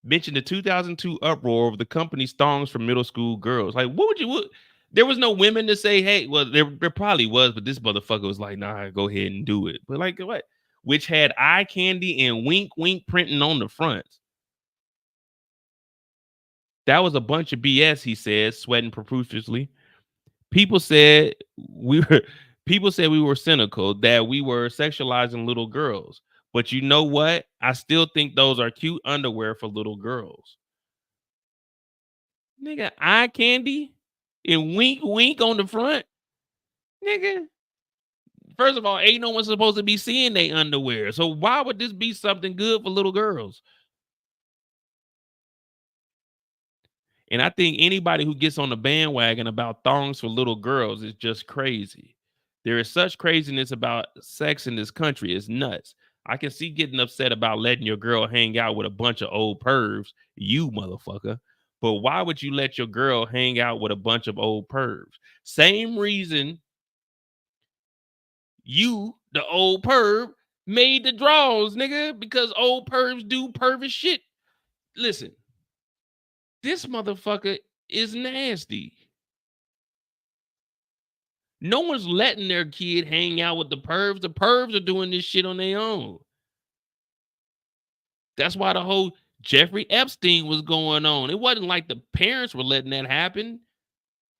Mentioned the 2002 uproar of the company's thongs for middle school girls. Like, what would you? There was no women to say, "Hey," well, there probably was, but this motherfucker was like, "Nah, go ahead and do it." But like, what? Which had eye candy and wink, wink printing on the front. That was a bunch of BS. He said, sweating profusely. People said we were. People said we were cynical, that we were sexualizing little girls. But you know what? I still think those are cute underwear for little girls. Nigga, eye candy and wink wink on the front. Nigga, first of all, ain't no one supposed to be seeing they underwear. So why would this be something good for little girls? And I think anybody who gets on the bandwagon about thongs for little girls is just crazy. There is such craziness about sex in this country. It's nuts. I can see getting upset about letting your girl hang out with a bunch of old pervs, you motherfucker. But why would you let your girl hang out with a bunch of old pervs? Same reason you, the old perv, made the draws, nigga, because old pervs do pervy shit. Listen, this motherfucker is nasty. No one's letting their kid hang out with the pervs. The pervs are doing this shit on their own. That's why the whole Jeffrey Epstein was going on. It wasn't like the parents were letting that happen.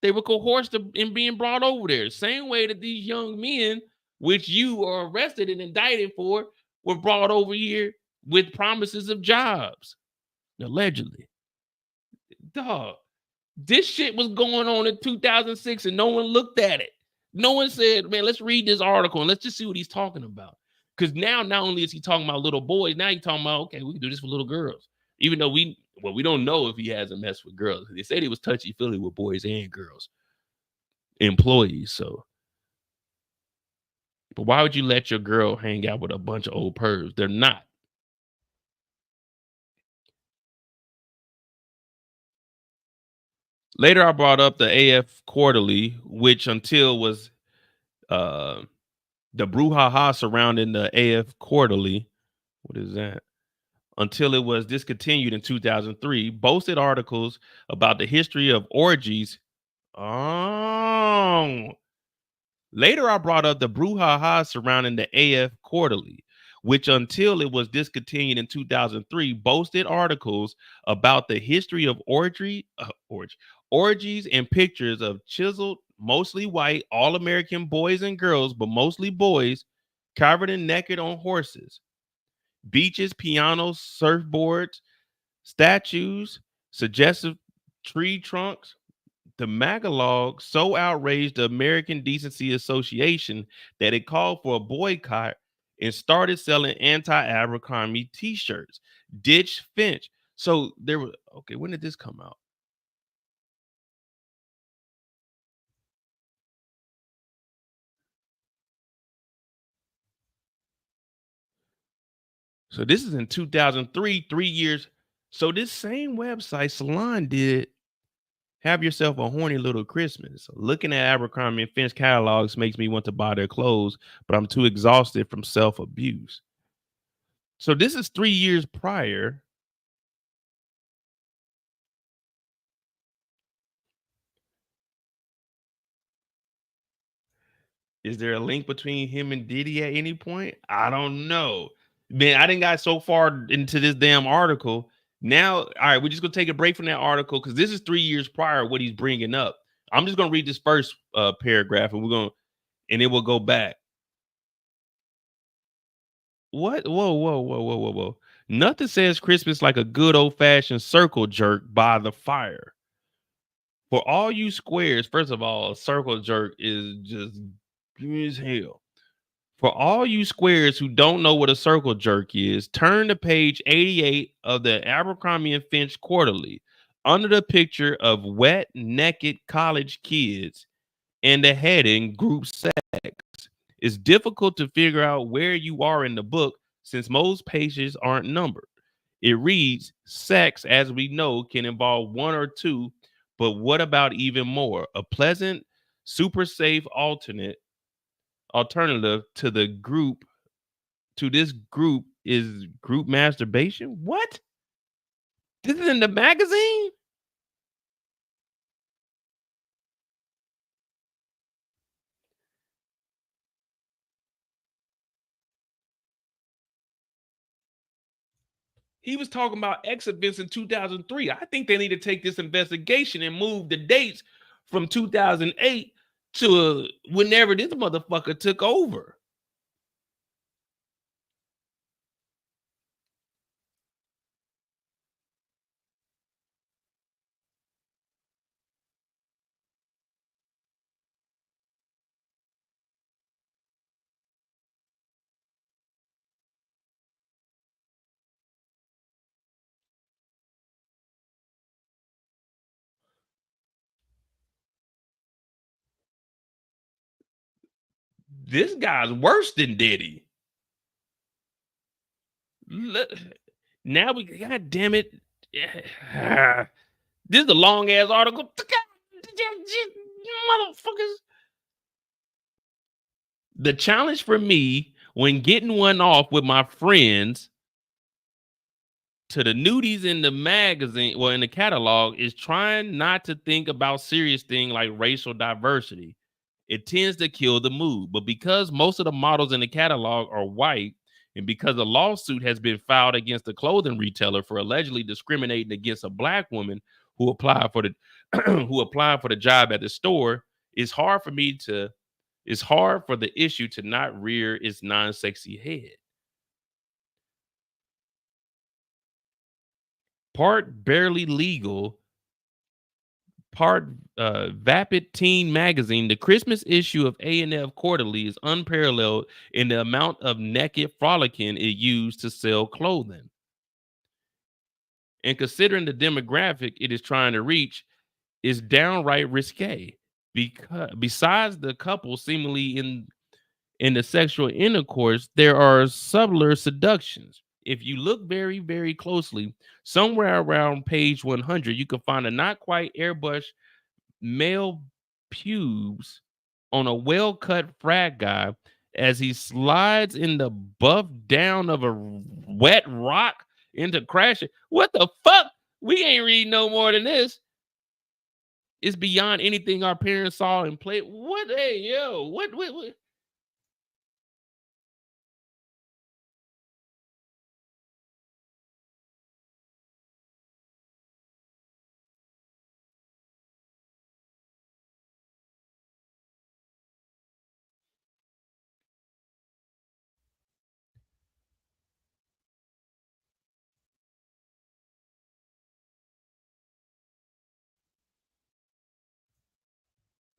They were coerced in being brought over there. Same way that these young men, which you are arrested and indicted for, were brought over here with promises of jobs. Allegedly. Dog. This shit was going on in 2006 and no one looked at it. No one said, man, let's read this article and let's just see what he's talking about. Because now, not only is he talking about little boys, now he's talking about, okay, we can do this for little girls. Even though we don't know if he hasn't messed with girls. They said he was touchy-feely with boys and girls, employees. So, but why would you let your girl hang out with a bunch of old pervs? They're not. Later, I brought up the AF Quarterly, which until was uh the brouhaha surrounding the AF Quarterly. What is that? Until it was discontinued in 2003, boasted articles about the history of orgies. Oh, later I brought up the brouhaha surrounding the AF Quarterly, which until it was discontinued in 2003, boasted articles about the history of orgies and pictures of chiseled, mostly white, all-American boys and girls, but mostly boys, covered and naked on horses, beaches, pianos, surfboards, statues, suggestive tree trunks. The Magalog so outraged the American Decency Association that it called for a boycott and started selling anti-Abercrombie t-shirts. Ditch Finch. So there was okay, when did this come out? So this is in 2003, 3 years. So this same website, Salon, did have yourself a horny little Christmas. Looking at Abercrombie and Fitch catalogs makes me want to buy their clothes, but I'm too exhausted from self-abuse. So this is 3 years prior. Is there a link between him and Diddy at any point? I don't know. Man, I didn't got so far into this damn article. Now, all right, we're just gonna take a break from that article because this is 3 years prior what he's bringing up. I'm just gonna read this first paragraph and and it will go back. What? Whoa, whoa, whoa, whoa, whoa, whoa. Nothing says Christmas like a good old fashioned circle jerk by the fire. For all you squares, first of all, a circle jerk is just good as hell. For all you squares who don't know what a circle jerk is, turn to page 88 of the Abercrombie and Fitch Quarterly. Under the picture of wet, naked college kids and the heading group sex, it's difficult to figure out where you are in the book since most pages aren't numbered. It reads, sex, as we know, can involve one or two, but what about even more? A pleasant, super safe alternative to the group to this group is group masturbation. What? This is in the magazine? He was talking about X events in 2003. I think they need to take this investigation and move the dates from 2008 to whenever this motherfucker took over. This guy's worse than Diddy. Look, now we, god damn it. This is a long ass article. Motherfuckers. The challenge for me when getting one off with my friends to the nudies in the magazine, well, in the catalog, is trying not to think about serious things like racial diversity. It tends to kill the mood. But because most of the models in the catalog are white, and because a lawsuit has been filed against the clothing retailer for allegedly discriminating against a black woman who applied for the who applied for the job at the store, it's hard for me to it's hard for the issue to not rear its non-sexy head. Part barely legal, part vapid teen magazine, the Christmas issue of A&F Quarterly is unparalleled in the amount of naked frolicking it used to sell clothing. And considering the demographic it is trying to reach, is downright risque. Because besides the couple seemingly in the sexual intercourse, there are subtler seductions. If you look very, very closely, somewhere around page 100, you can find a not quite airbrushed male pubes on a well-cut frat guy as he slides in the buff down of a wet rock into crashing. What the fuck? We ain't reading no more than this. It's beyond anything our parents saw and played. What? Hey, yo, what?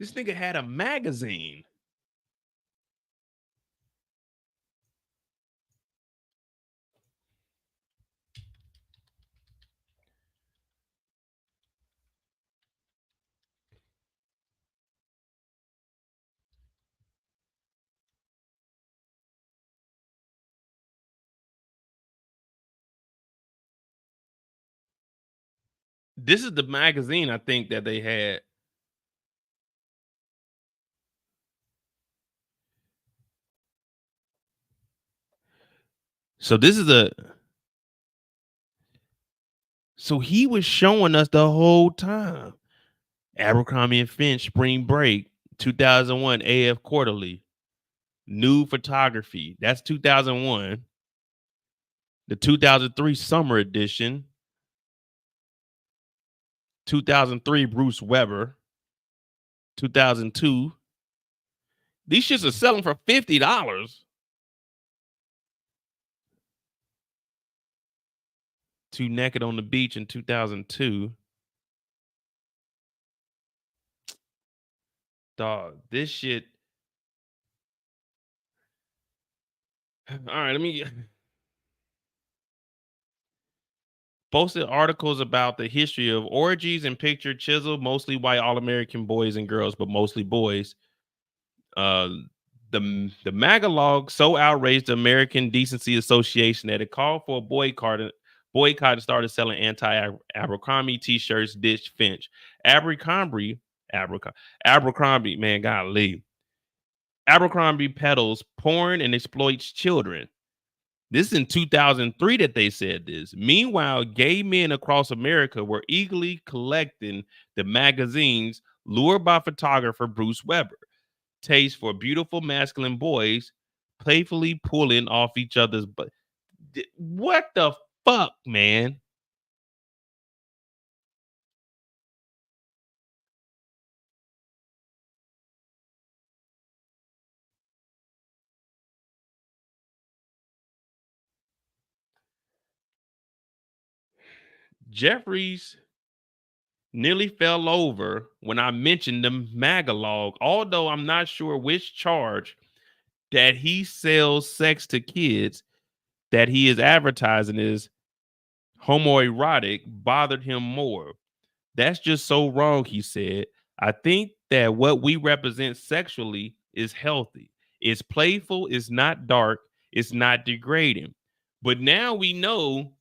This nigga had a magazine. This is the magazine I think that they had. So this is a so he was showing us the whole time. Abercrombie and Finch Spring Break 2001 AF Quarterly. Nude photography. That's 2001. The 2003 summer edition. 2003 Bruce Weber. 2002. These shits are selling for $50. Two Naked on the Beach in 2002. Dog, this shit. All right, let me posted articles about the history of orgies and picture chisel, mostly white all-American boys and girls, but mostly boys. Uh, the Magalog so outraged the American Decency Association that it called for a boycott and started selling anti-Abercrombie t-shirts, ditched Finch. Abercrombie, man, golly. Abercrombie peddles porn and exploits children. This is in 2003 that they said this. Meanwhile, gay men across America were eagerly collecting the magazines lured by photographer Bruce Weber. Taste for beautiful masculine boys playfully pulling off each other's butt. What the fuck, man? Jeffries nearly fell over when I mentioned the Magalog, although I'm not sure which charge that he sells sex to kids that he is advertising is homoerotic bothered him more. That's just so wrong, he said. I think that what we represent sexually is healthy. It's playful, it's not dark, it's not degrading. But now we know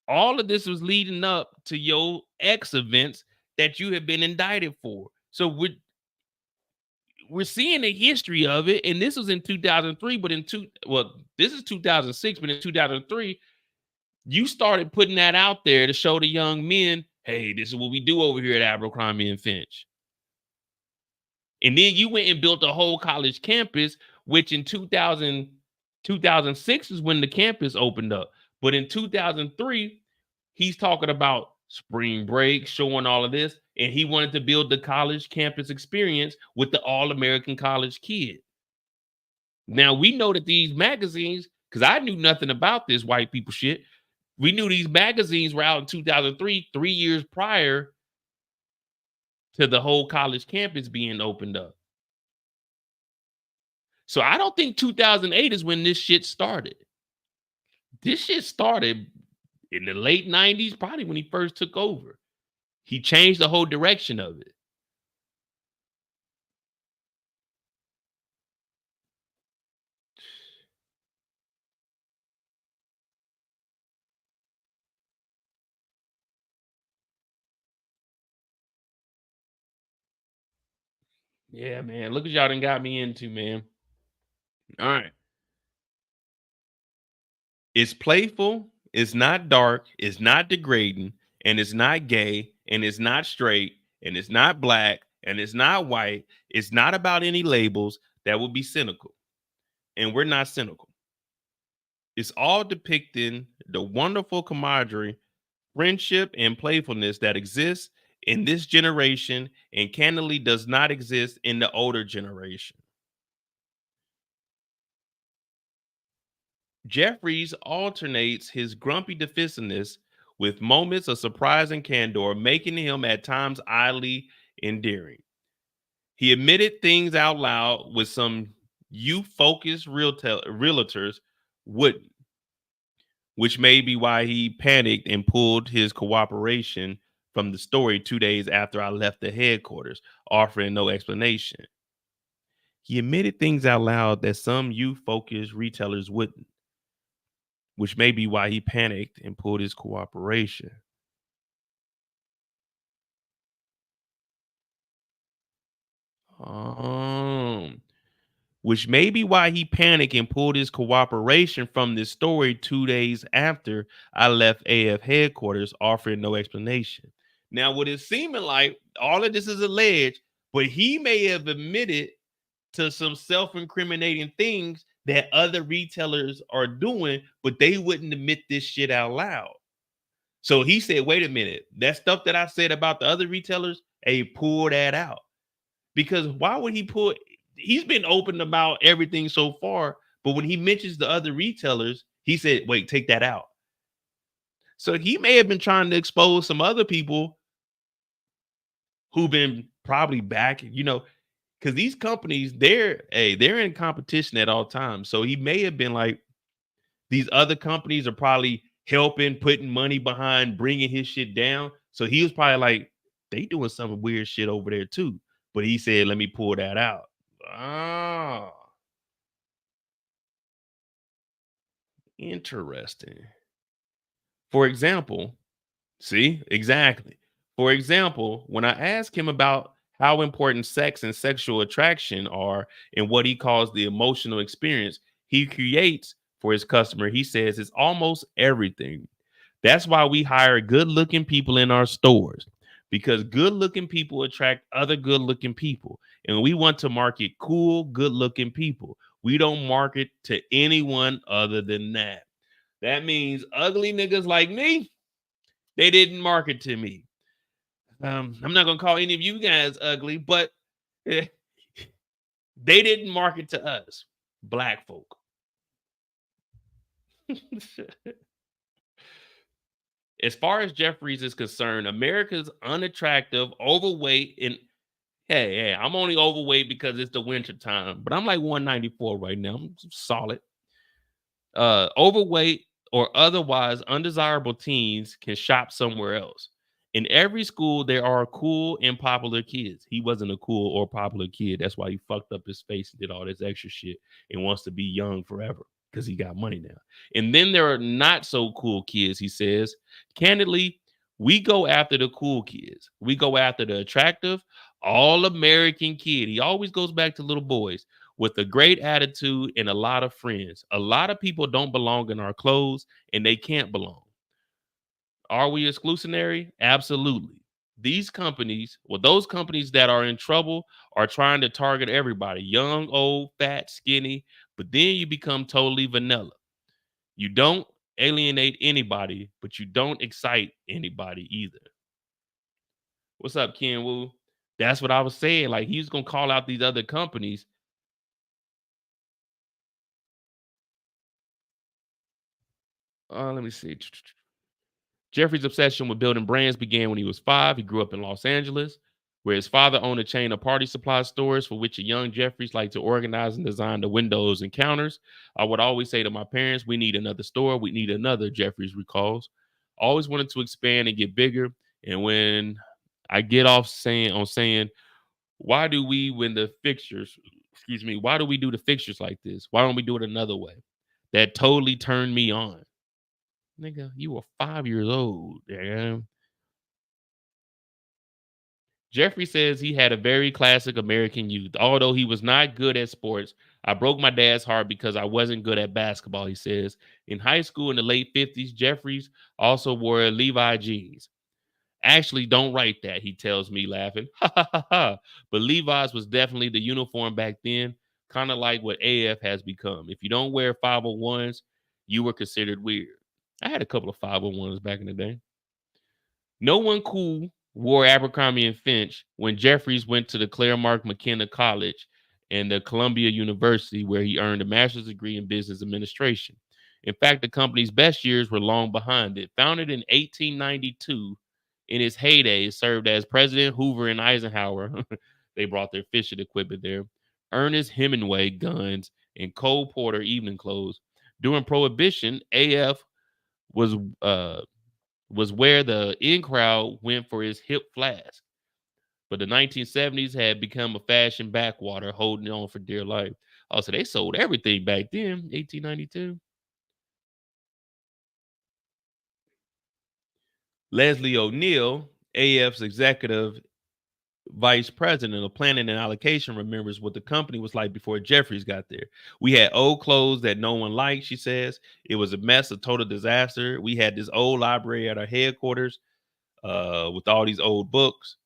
all of this was leading up to your X events that you have been indicted for. So we're seeing the history of it, and this was in 2003. But this is 2006, but in 2003, you started putting that out there to show the young men, hey, this is what we do over here at Abercrombie and Fitch. And then you went and built a whole college campus, which in 2006 is when the campus opened up. But in 2003, he's talking about spring break, showing all of this, and he wanted to build the college campus experience with the all-American college kid. Now we know that these magazines, because I knew nothing about this white people shit. We knew these magazines were out in 2003, 3 years prior to the whole college campus being opened up. So I don't think 2008 is when this shit started. This shit started in the late 90s, probably when he first took over. He changed the whole direction of it. Yeah, man. Look what y'all done got me into, man. All right. It's playful, it's not dark, it's not degrading, and it's not gay, and it's not straight, and it's not black, and it's not white. It's not about any labels that would be cynical. And we're not cynical. It's all depicting the wonderful camaraderie, friendship, and playfulness that exists in this generation and candidly does not exist in the older generation. Jeffries alternates his grumpy defensiveness with moments of surprising candor, making him at times oddly endearing. He admitted things out loud with some youth-focused realtors wouldn't, which may be why he panicked and pulled his cooperation from the story 2 days after I left the headquarters, offering no explanation. He admitted things out loud that some youth-focused retailers wouldn't, which may be why he panicked and pulled his cooperation. Um, which may be why he panicked and pulled his cooperation from this story 2 days after I left AF headquarters, offering no explanation. Now, what is seeming like all of this is alleged, but he may have admitted to some self-incriminating things that other retailers are doing, but they wouldn't admit this shit out loud. So he said, wait a minute, that stuff that I said about the other retailers, hey, pull that out. Because why would he pull? He's been open about everything so far, but when he mentions the other retailers, he said, wait, take that out. So he may have been trying to expose some other people who've been probably back, because these companies, they're in competition at all times. So he may have been like, these other companies are probably helping, putting money behind bringing his shit down. So he was probably like, they doing some weird shit over there too. But he said, let me pull that out. Ah, interesting. For example, see, exactly. For example, when I ask him about how important sex and sexual attraction are and what he calls the emotional experience he creates for his customer, he says it's almost everything. That's why we hire good looking people in our stores, because good looking people attract other good looking people. And we want to market cool, good looking people. We don't market to anyone other than that. That means ugly niggas like me, they didn't market to me. I'm not gonna call any of you guys ugly, but eh, they didn't market to us, black folk. As far as Jeffries is concerned, America's unattractive, overweight, and hey, I'm only overweight because it's the winter time, but I'm like 194 right now. I'm solid. Overweight or otherwise undesirable teens can shop somewhere else. In every school, there are cool and popular kids. He wasn't a cool or popular kid. That's why he fucked up his face and did all this extra shit and wants to be young forever. because he got money now. And then there are not so cool kids, he says. Candidly, we go after the cool kids. We go after the attractive, all American kid. He always goes back to little boys with a great attitude and a lot of friends. A lot of people don't belong in our clothes and they can't belong. Are we exclusionary? Absolutely. These companies, well, those companies that are in trouble are trying to target everybody, young, old, fat, skinny, but then you become totally vanilla. You don't alienate anybody, but you don't excite anybody either. What's up, Ken Wu? That's what I was saying. Like, he's going to call out these other companies. Let me see. Jeffries' obsession with building brands began when he was 5. He grew up in Los Angeles, where his father owned a chain of party supply stores for which a young Jeffries liked to organize and design the windows and counters. I would always say to my parents, we need another store. We need another, Jeffries recalls. Always wanted to expand and get bigger. And when I get off saying, why do we when the fixtures, excuse me, why do we do the fixtures like this? Why don't we do it another way? That totally turned me on. Nigga, you were 5 years old. Damn. Jeffrey says he had a very classic American youth. Although he was not good at sports, I broke my dad's heart because I wasn't good at basketball, he says. In high school in the late 50s, Jeffries also wore Levi jeans. Actually, don't write that, he tells me, laughing. Ha ha ha ha. But Levi's was definitely the uniform back then, kind of like what AF has become. If you don't wear 501s, you were considered weird. I had a couple of 501s back in the day. No one cool wore Abercrombie and Fitch when Jeffries went to the Claremont McKenna College and the Columbia University, where he earned a master's degree in business administration. In fact, the company's best years were long behind it. Founded in 1892, in its heyday, it served as President Hoover and Eisenhower. They brought their fishing equipment there. Ernest Hemingway guns and Cole Porter evening clothes. During Prohibition, AF was uh, was where the in crowd went for his hip flask. But the 1970s had become a fashion backwater, holding on for dear life. Oh, so they sold everything back then, 1892. Leslie O'Neill, AF's executive vice president of planning and allocation, remembers what the company was like before Jeffries got there. We had old clothes that no one liked, she says. It was a mess, a total disaster. We had this old library at our headquarters with all these old books.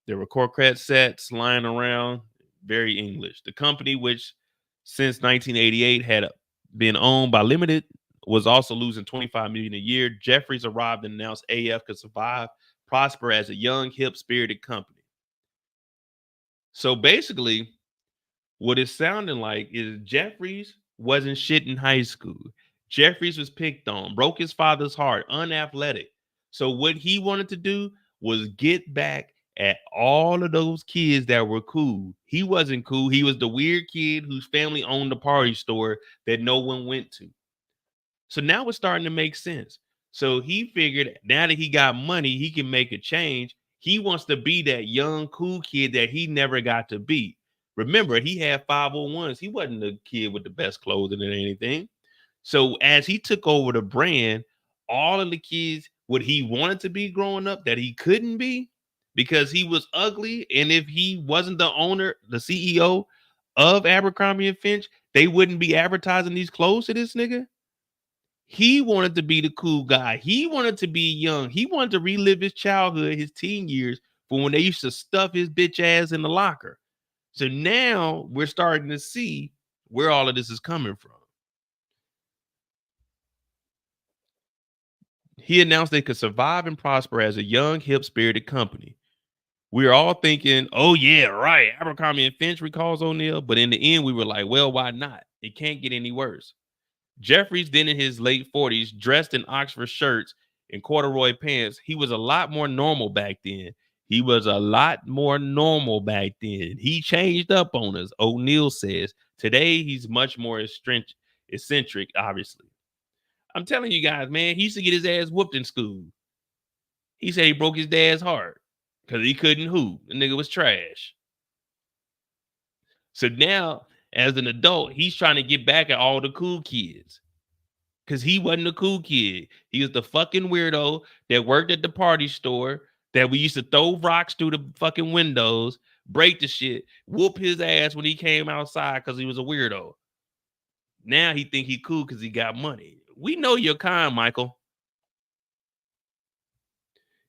There were Corquette sets lying around, very English. The company, which since 1988 had been owned by Limited, was also losing 25 million a year. Jeffries arrived and announced AF could survive, prosper as a young, hip, spirited company. So basically, what it's sounding like is Jeffries wasn't shit in high school. Jeffries was picked on, broke his father's heart, unathletic. So what he wanted to do was get back at all of those kids that were cool. He wasn't cool. He was the weird kid whose family owned the party store that no one went to. So now it's starting to make sense. So he figured now that he got money, he can make a change. He wants to be that young, cool kid that he never got to be. Remember, he had 501s. He wasn't the kid with the best clothing and anything. So as he took over the brand, all of the kids, what he wanted to be growing up, that he couldn't be because he was ugly. And if he wasn't the owner, the CEO of Abercrombie and Fitch, they wouldn't be advertising these clothes to this nigga. He wanted to be the cool guy. He wanted to be young. He wanted to relive his childhood, his teen years, for when they used to stuff his bitch ass in the locker. So now we're starting to see where all of this is coming from. He announced they could survive and prosper as a young, hip spirited company. We were all thinking, oh, yeah, right. Abercrombie and Fitch, recalls O'Neill. But in the end, we were like, well, why not? It can't get any worse. Jeffries, then in his late 40s, dressed in Oxford shirts and corduroy pants. He was a lot more normal back then. He was a lot more normal back then. He changed up on us, O'Neill says. Today, he's much more eccentric, obviously. I'm telling you guys, man, he used to get his ass whooped in school. He said he broke his dad's heart because he couldn't hoop. The nigga was trash. So now As an adult, he's trying to get back at all the cool kids because he wasn't a cool kid. He was the fucking weirdo that worked at the party store that we used to throw rocks through the fucking windows, break the shit, whoop his ass when he came outside because he was a weirdo. Now he think he cool because he got money. We know your kind, Michael.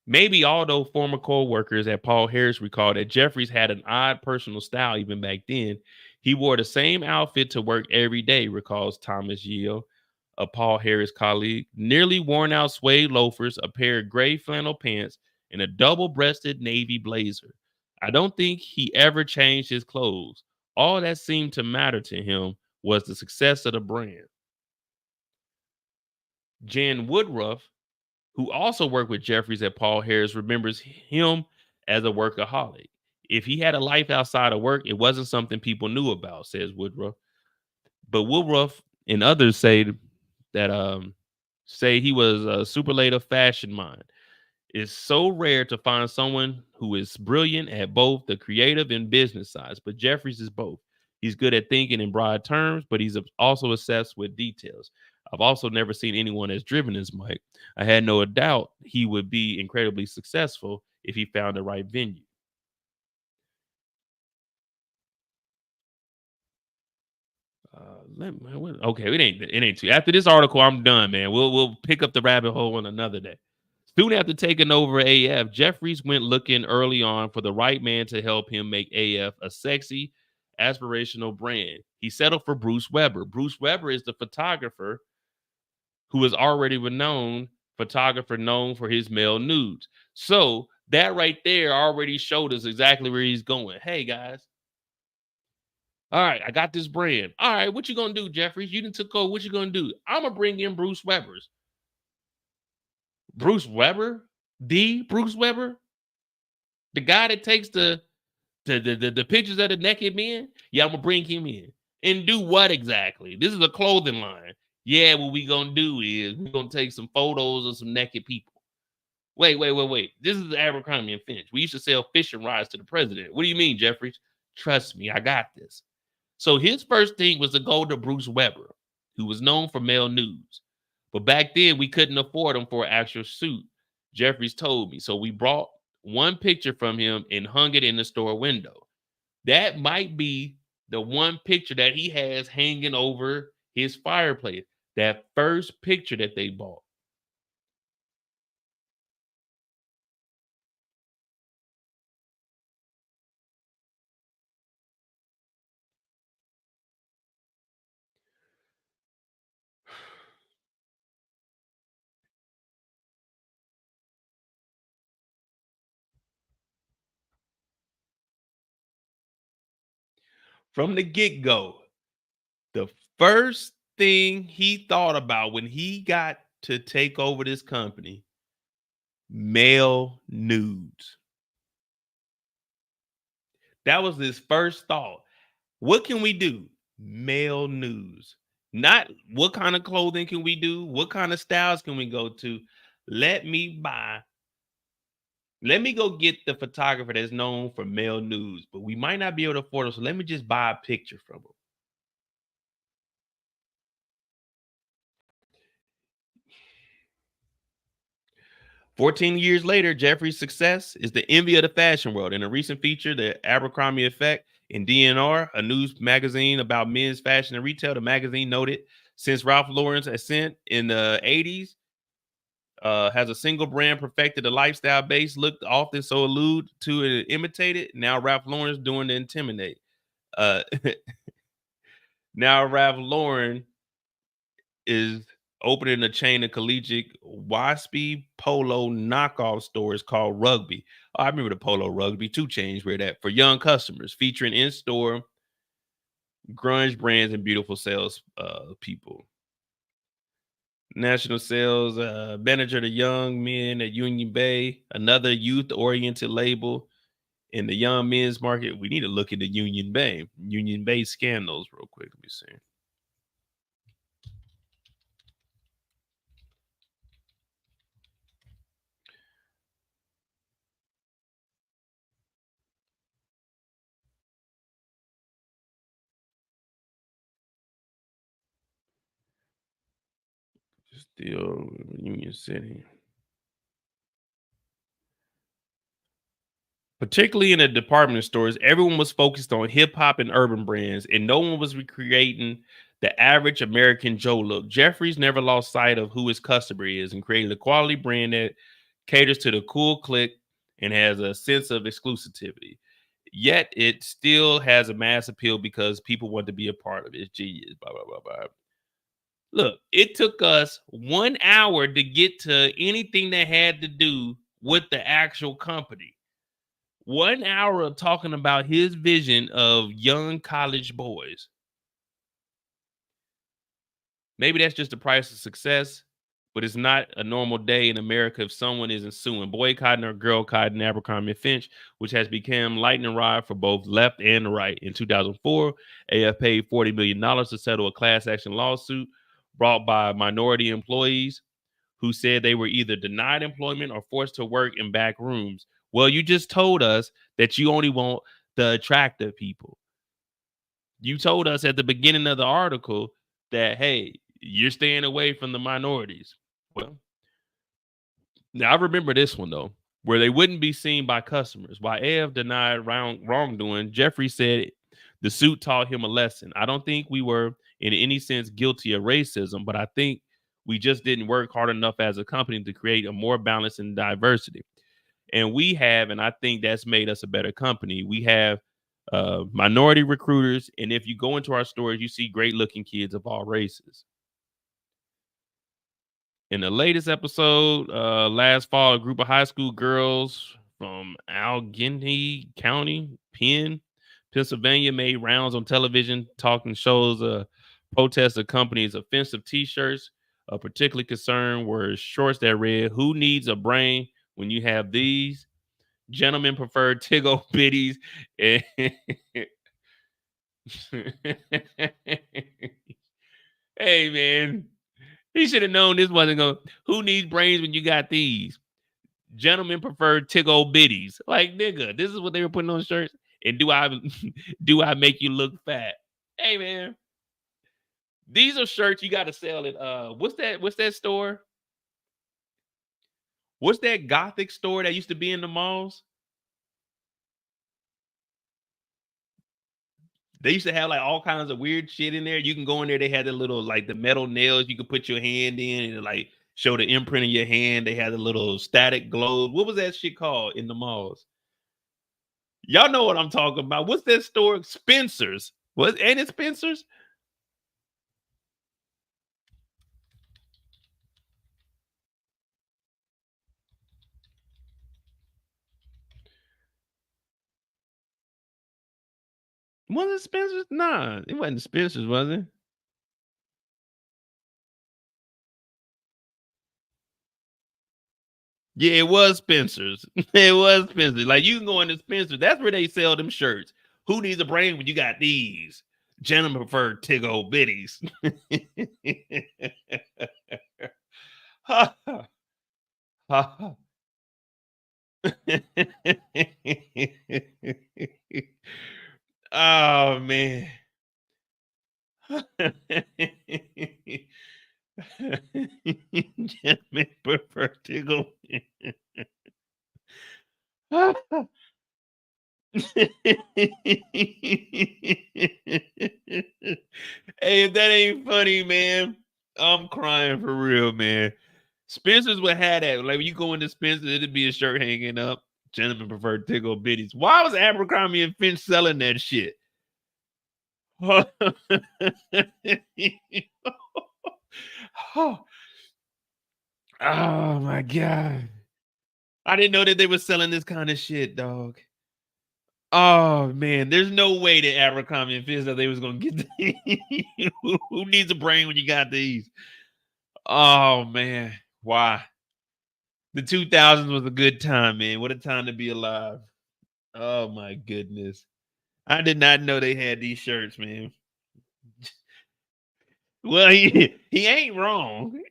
Maybe although former co-workers at Paul Harris recall that Jeffries had an odd personal style even back then, he wore the same outfit to work every day, recalls Thomas Yeo, a Paul Harris colleague. Nearly worn out suede loafers, a pair of gray flannel pants, and a double-breasted navy blazer. I don't think he ever changed his clothes. All that seemed to matter to him was the success of the brand. Jan Woodruff, who also worked with Jeffries at Paul Harris, remembers him as a workaholic. If he had a life outside of work, it wasn't something people knew about, says Woodruff. But Woodruff and others say he was a superlative fashion mind. It's so rare to find someone who is brilliant at both the creative and business sides, but Jeffries is both. He's good at thinking in broad terms, but he's also obsessed with details. I've also never seen anyone as driven as Mike. I had no doubt he would be incredibly successful if he found the right venue. Okay, it ain't too. After this article, I'm done, man. We'll pick up the rabbit hole on another day. Soon after taking over AF, Jeffries went looking early on for the right man to help him make AF a sexy, aspirational brand. He settled for Bruce Weber. Bruce Weber is the photographer who is already renowned photographer known for his male nudes. So that right there already showed us exactly where he's going. Hey guys, all right, I got this brand. All right, what you gonna do, Jeffries? You didn't took over. What you gonna do? I'm gonna bring in Bruce Weber's. Bruce Weber, the Bruce Weber, the guy that takes the pictures of the naked men. Yeah, I'm gonna bring him in and do what exactly? This is a clothing line. Yeah, what we gonna do is we're gonna take some photos of some naked people. Wait. This is the Abercrombie and Fitch. We used to sell fishing rods to the president. What do you mean, Jeffries? Trust me, I got this. So his first thing was to go to Bruce Weber, who was known for male nudes. But back then we couldn't afford him for an actual suit. Jeffries told me. So we brought one picture from him and hung it in the store window. That might be the one picture that he has hanging over his fireplace. That first picture that they bought. From the get-go, the first thing he thought about when he got to take over this company, male nudes. That was his first thought. What can we do? Male nudes. Not what kind of clothing can we do? What kind of styles can we go to? Let me buy. Let me go get the photographer that's known for male nudes, but we might not be able to afford them. So let me just buy a picture from him. 14 years later, Jeffrey's success is the envy of the fashion world. In a recent feature, The Abercrombie Effect in DNR, a news magazine about men's fashion and retail, the magazine noted since Ralph Lauren's ascent in the 80s, has a single brand perfected a lifestyle base look often so allude to and imitated. Now Ralph Lauren's doing the intimidate. Uh, now Ralph Lauren is opening a chain of collegiate waspy polo knockoff stores called Rugby. Oh, I remember the Polo Rugby. 2 Chainz wear that for young customers, featuring in-store grunge brands and beautiful sales people. National sales manager to young men at Union Bay, another youth-oriented label in the young men's market. We need to look into Union Bay scandals real quick. Let me see. Still Union City. Particularly in the department stores, everyone was focused on hip hop and urban brands, and no one was recreating the average American Joe look. Jeffries never lost sight of who his customer is and created a quality brand that caters to the cool clique and has a sense of exclusivity. Yet it still has a mass appeal because people want to be a part of it. It's genius. Blah blah blah blah. Look, it took us 1 hour to get to anything that had to do with the actual company. 1 hour of talking about his vision of young college boys. Maybe that's just the price of success, but it's not a normal day in America if someone isn't suing, boycotting or girlcotting Abercrombie Fitch, which has become lightning rod for both left and the right. In 2004, AF paid $40 million to settle a class action lawsuit brought by minority employees who said they were either denied employment or forced to work in back rooms. Well, you just told us that you only want the attractive people. You told us at the beginning of the article that, hey, you're staying away from the minorities. Well, now I remember this one though, where they wouldn't be seen by customers. While AF denied wrongdoing, Jeffrey said the suit taught him a lesson. I don't think we were in any sense guilty of racism, but I think we just didn't work hard enough as a company to create a more balance and diversity. And we have, and I think that's made us a better company. We have minority recruiters, and if you go into our stores, you see great looking kids of all races. In the latest episode, last fall, a group of high school girls from Allegheny County, Pennsylvania, made rounds on television talking shows, protest the company's offensive T-shirts. A particular concern were shorts that read, "Who needs a brain when you have these?" Gentlemen prefer Tiggle bitties. And hey, man, he should have known this wasn't going. Who needs brains when you got these? Gentlemen prefer Tiggle bitties. Like, nigga, this is what they were putting on shirts. And do I do I make you look fat? Hey, man, these are shirts you got to sell at what's that store? What's that gothic store that used to be in the malls? They used to have like all kinds of weird shit in there. You can go in there. They had the little like the metal nails you could put your hand in and like show the imprint of your hand. They had the little static globe. What was that shit called in the malls? Y'all know what I'm talking about. What's that store? Spencer's. What ain't it Spencer's? Was it Spencer's? Nah, it wasn't Spencer's, was it? Yeah, it was Spencer's. It was Spencer's. Like you can go into Spencer's. That's where they sell them shirts. Who needs a brain when you got these? Gentlemen prefer Tiggle bitties. Ha, ha, ha. Oh man. Gentlemen prefer Tiggle. Hey, if that ain't funny, man, I'm crying for real, man. Spencer's would have that. Like when you go into Spencer's, it'd be a shirt hanging up. Gentlemen prefer Tiggle bitties. Why was Abercrombie and Finch selling that shit? Oh, oh my god. I didn't know that they were selling this kind of shit, dog. Oh man, there's no way that Abercrombie and Fitch that they was gonna get who needs a brain when you got these? Oh man, why? The 2000s was a good time, man. What a time to be alive. Oh my goodness. I did not know they had these shirts, man. Well, he ain't wrong.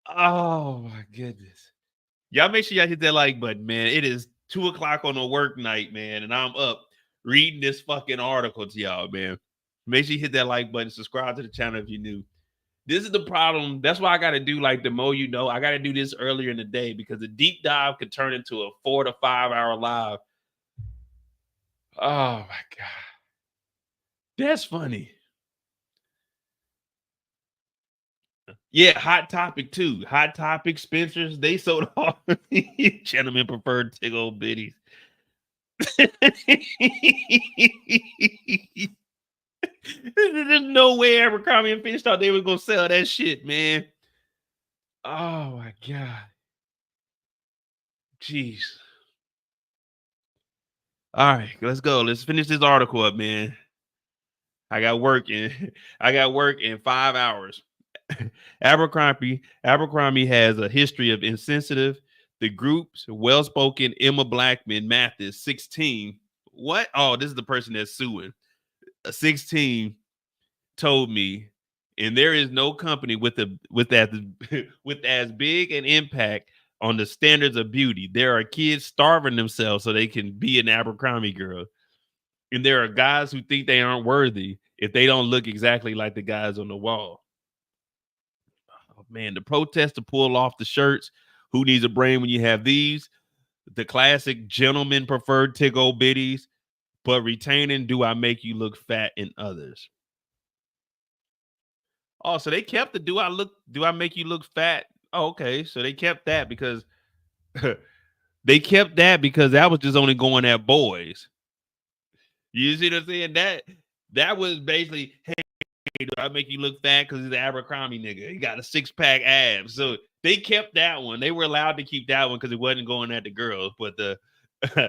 Oh my goodness. Y'all make sure y'all hit that like button, man. It is 2 o'clock on a work night, man, and I'm up reading this fucking article to y'all, man. Make sure you hit that like button. Subscribe to the channel if you're new. This is the problem. That's why I got to do like the more you know. I got to do this earlier in the day because the deep dive could turn into a 4 to 5 hour live. Oh my God. That's funny. Yeah, Hot Topic too. Hot Topic, Spencer's, they sold all gentlemen preferred tickle bitties. There's no way Abercrombie and Fitch thought they were gonna sell that shit, man. Oh my God. Jeez. All right, let's go. Let's finish this article up, man. I got work in I got work in 5 hours. Abercrombie has a history of insensitive. The group's well-spoken Emma Blackman Mathis, 16. What? Oh, this is the person that's suing. 16 told me, and there is no company with with as big an impact on the standards of beauty. There are kids starving themselves so they can be an Abercrombie girl. And there are guys who think they aren't worthy if they don't look exactly like the guys on the wall. Oh, man, the protest to pull off the shirts. Who needs a brain when you have these? The classic gentleman preferred tickle bitties, but retaining do I make you look fat in others? Oh, so they kept the do I make you look fat? Oh, okay. So they kept that because that was just only going at boys. You see what I'm saying? That was basically, hey, do I make you look fat because he's an Abercrombie nigga? He got a 6-pack abs. So they kept that one. They were allowed to keep that one because it wasn't going at the girls. But the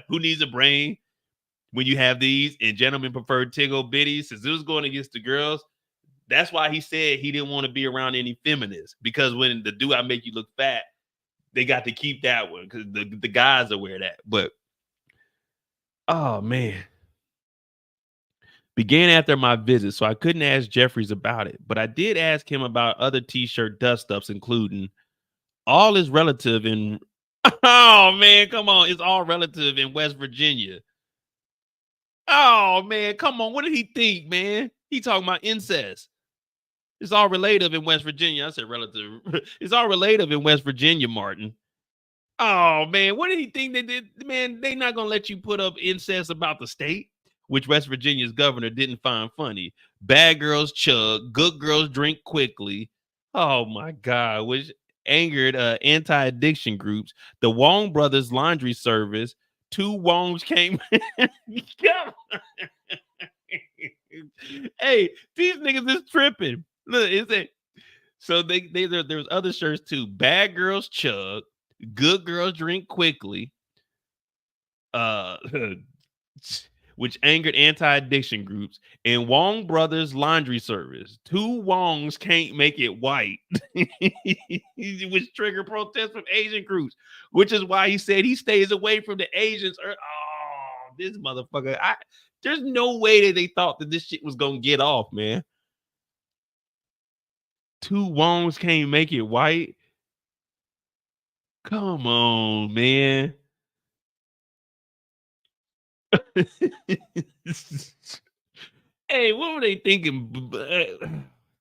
who needs a brain when you have these and gentlemen preferred tickle bitties? Since it was going against the girls, that's why he said he didn't want to be around any feminists, because when the do I make you look fat, they got to keep that one because the guys are wear that. But oh man. Began after my visit, so I couldn't ask Jeffries about it, but I did ask him about other t-shirt dust-ups, including all is relative in oh man, come on, it's all relative in West Virginia. Oh man, come on, what did he think, man? He talking about incest. It's all relative in West Virginia. I said relative. It's all relative in West Virginia, Martin. Oh man, what did he think they did? Man, they not gonna let you put up incest about the state, which West Virginia's governor didn't find funny. Bad girls chug, good girls drink quickly. Oh my God, which angered anti-addiction groups. The Wong brothers laundry service. Two Wongs came. Hey, these niggas is tripping. Look, is it? So there's other shirts too. Bad girls chug, good girls drink quickly. Uh, which angered anti-addiction groups, and Wong Brothers Laundry Service. Two Wongs can't make it white, which triggered protests from Asian groups, which is why he said he stays away from the Asians. Oh, this motherfucker. There's no way that they thought that this shit was gonna get off, man. Two Wongs can't make it white. Come on, man. Hey, what were they thinking?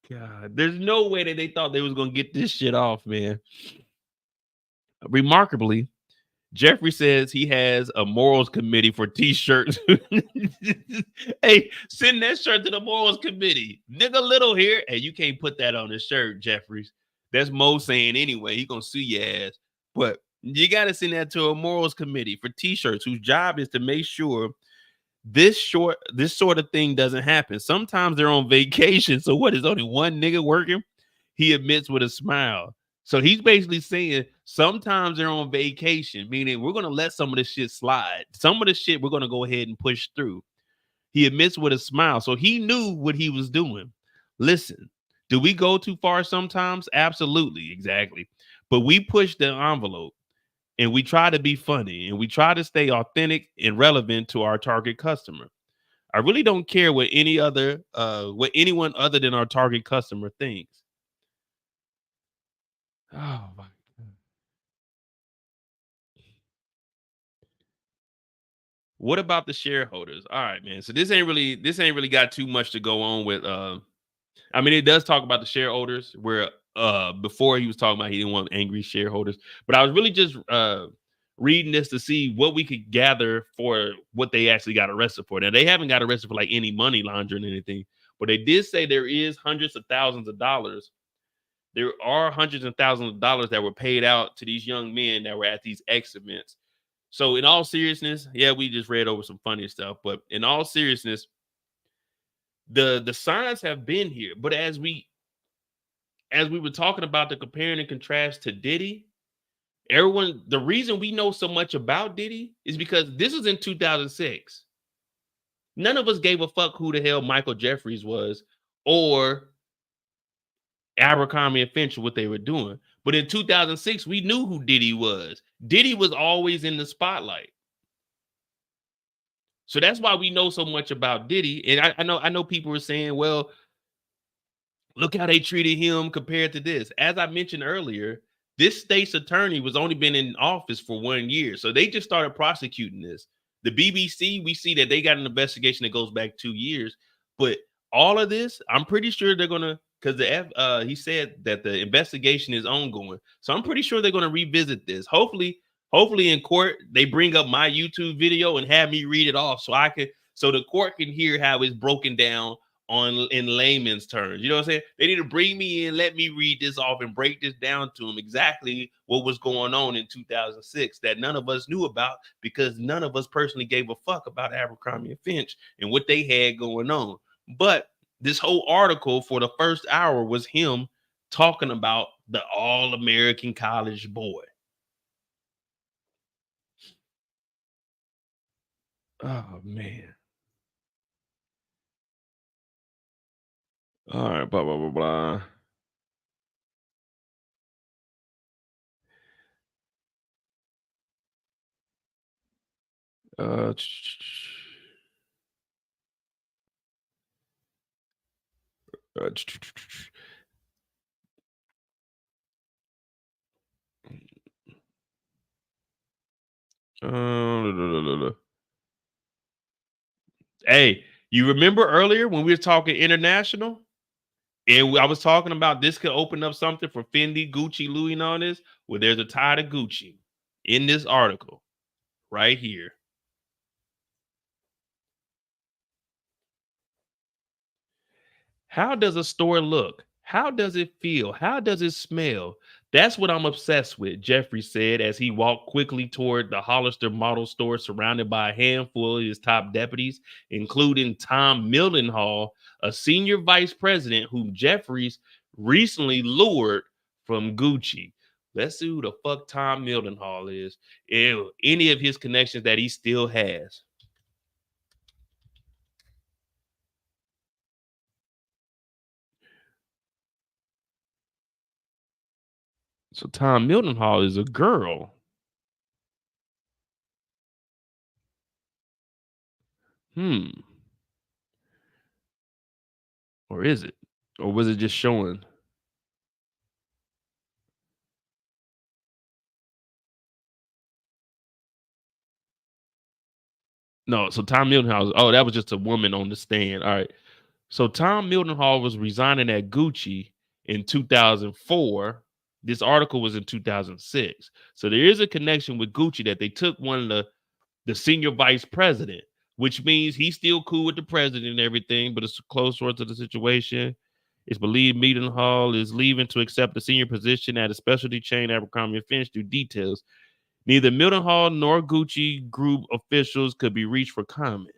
God, there's no way that they thought they was gonna get this shit off, man. Remarkably, Jeffrey says he has a morals committee for t-shirts. Hey, send that shirt to the morals committee. Nigga Little here. Hey, you can't put that on the shirt, Jeffries. That's Mo saying anyway. He gonna sue your ass. But you gotta send that to a morals committee for t-shirts, whose job is to make sure this sort of thing doesn't happen. Sometimes they're on vacation. So what, is only one nigga working? He admits with a smile. So he's basically saying sometimes they're on vacation, meaning we're gonna let some of this shit slide. Some of the shit we're gonna go ahead and push through. He admits with a smile. So he knew what he was doing. Listen, do we go too far sometimes? Absolutely, exactly. But we push the envelope and we try to be funny and we try to stay authentic and relevant to our target customer. I really don't care what anyone other than our target customer thinks. Oh my God. What about the shareholders? All right, man. So this ain't really got too much to go on with. I mean, it does talk about the shareholders where before he was talking about he didn't want angry shareholders, but I was really just reading this to see what we could gather for what they actually got arrested for. Now they haven't got arrested for like any money laundering or anything, but they did say there is hundreds of thousands of dollars. There are hundreds of thousands of dollars that were paid out to these young men that were at these X events. So in all seriousness, yeah, we just read over some funny stuff, but in all seriousness, the signs have been here. But as we were talking about the comparing and contrast to Diddy, everyone, the reason we know so much about Diddy is because this was in 2006. None of us gave a fuck who the hell Michael Jeffries was or Abercrombie and Finch what they were doing. But in 2006, we knew who Diddy was. Diddy was always in the spotlight. So that's why we know so much about Diddy. And I know people were saying, well, look how they treated him compared to this. As I mentioned earlier, this state's attorney was only been in office for 1 year. So they just started prosecuting this. The BBC, we see that they got an investigation that goes back 2 years. But all of this, I'm pretty sure they're gonna because he said that the investigation is ongoing. So I'm pretty sure they're gonna revisit this. Hopefully in court, they bring up my YouTube video and have me read it off so the court can hear how it's broken down on in layman's terms. You know what I'm saying? They need to bring me in, let me read this off and break this down to them exactly what was going on in 2006 that none of us knew about because none of us personally gave a fuck about Abercrombie and Finch and what they had going on. But this whole article for the first hour was him talking about the all-American college boy. Oh man. All right, blah blah blah blah. Uh, uh, uh, Hey, you remember earlier when we were talking international? And I was talking about this could open up something for Fendi, Gucci, Louis, and all this. Well, there's a tie to Gucci in this article right here. How does a store look? How does it feel? How does it smell? That's what I'm obsessed with, Jeffrey said as he walked quickly toward the Hollister model store surrounded by a handful of his top deputies, including Tom Mildenhall, a senior vice president whom Jeffries recently lured from Gucci. Let's see who the fuck Tom Mildenhall is. Any of his connections that he still has. So Tom Mildenhall is a girl. Hmm. Or is it? Or was it just showing? No, so Tom Mildenhall. Oh, that was just a woman on the stand. All right. So Tom Mildenhall was resigning at Gucci in 2004. This article was in 2006. So there is a connection with Gucci that they took one of the senior vice president, which means he's still cool with the president and everything, but it's a close source of the situation. It's believed Mildenhall is leaving to accept the senior position at a specialty chain Abercrombie and Finch through details. Neither Mildenhall nor Gucci group officials could be reached for comment.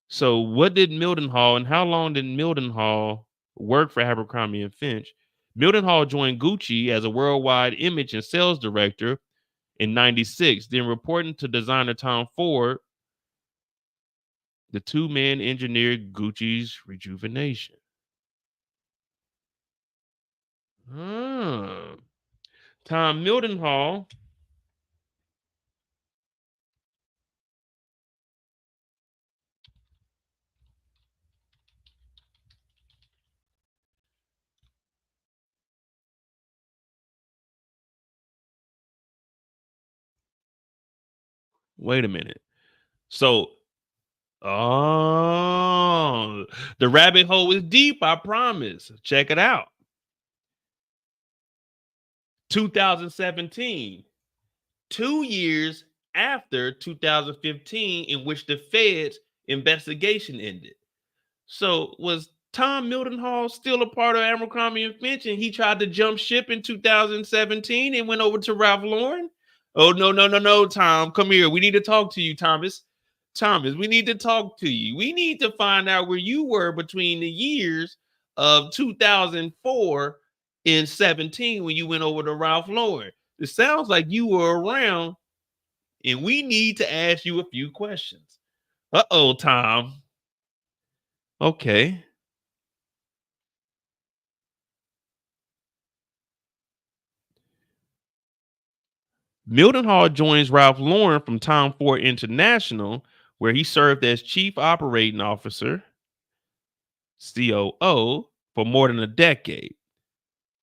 So, what did Mildenhall and how long did Mildenhall work for Abercrombie and Finch? Mildenhall joined Gucci as a worldwide image and sales director in '96, then reporting to designer Tom Ford. The two men engineered Gucci's rejuvenation. Hmm. Tom Mildenhall. Wait a minute. So, oh, the rabbit hole is deep, I promise. Check it out. 2017, 2 years after 2015, in which the Fed's investigation ended. So was Tom Mildenhall still a part of Abercrombie and Fitch, and he tried to jump ship in 2017 and went over to Ralph Lauren? Oh, no, no, no, no, Tom, come here. We need to talk to you, Thomas. Thomas, we need to talk to you. We need to find out where you were between the years of 2004 and 17 when you went over to Ralph Lauren. It sounds like you were around, and we need to ask you a few questions. Uh-oh, Tom. Okay. Mildenhall joins Ralph Lauren from Tom Ford International, where he served as Chief Operating Officer, COO, for more than a decade.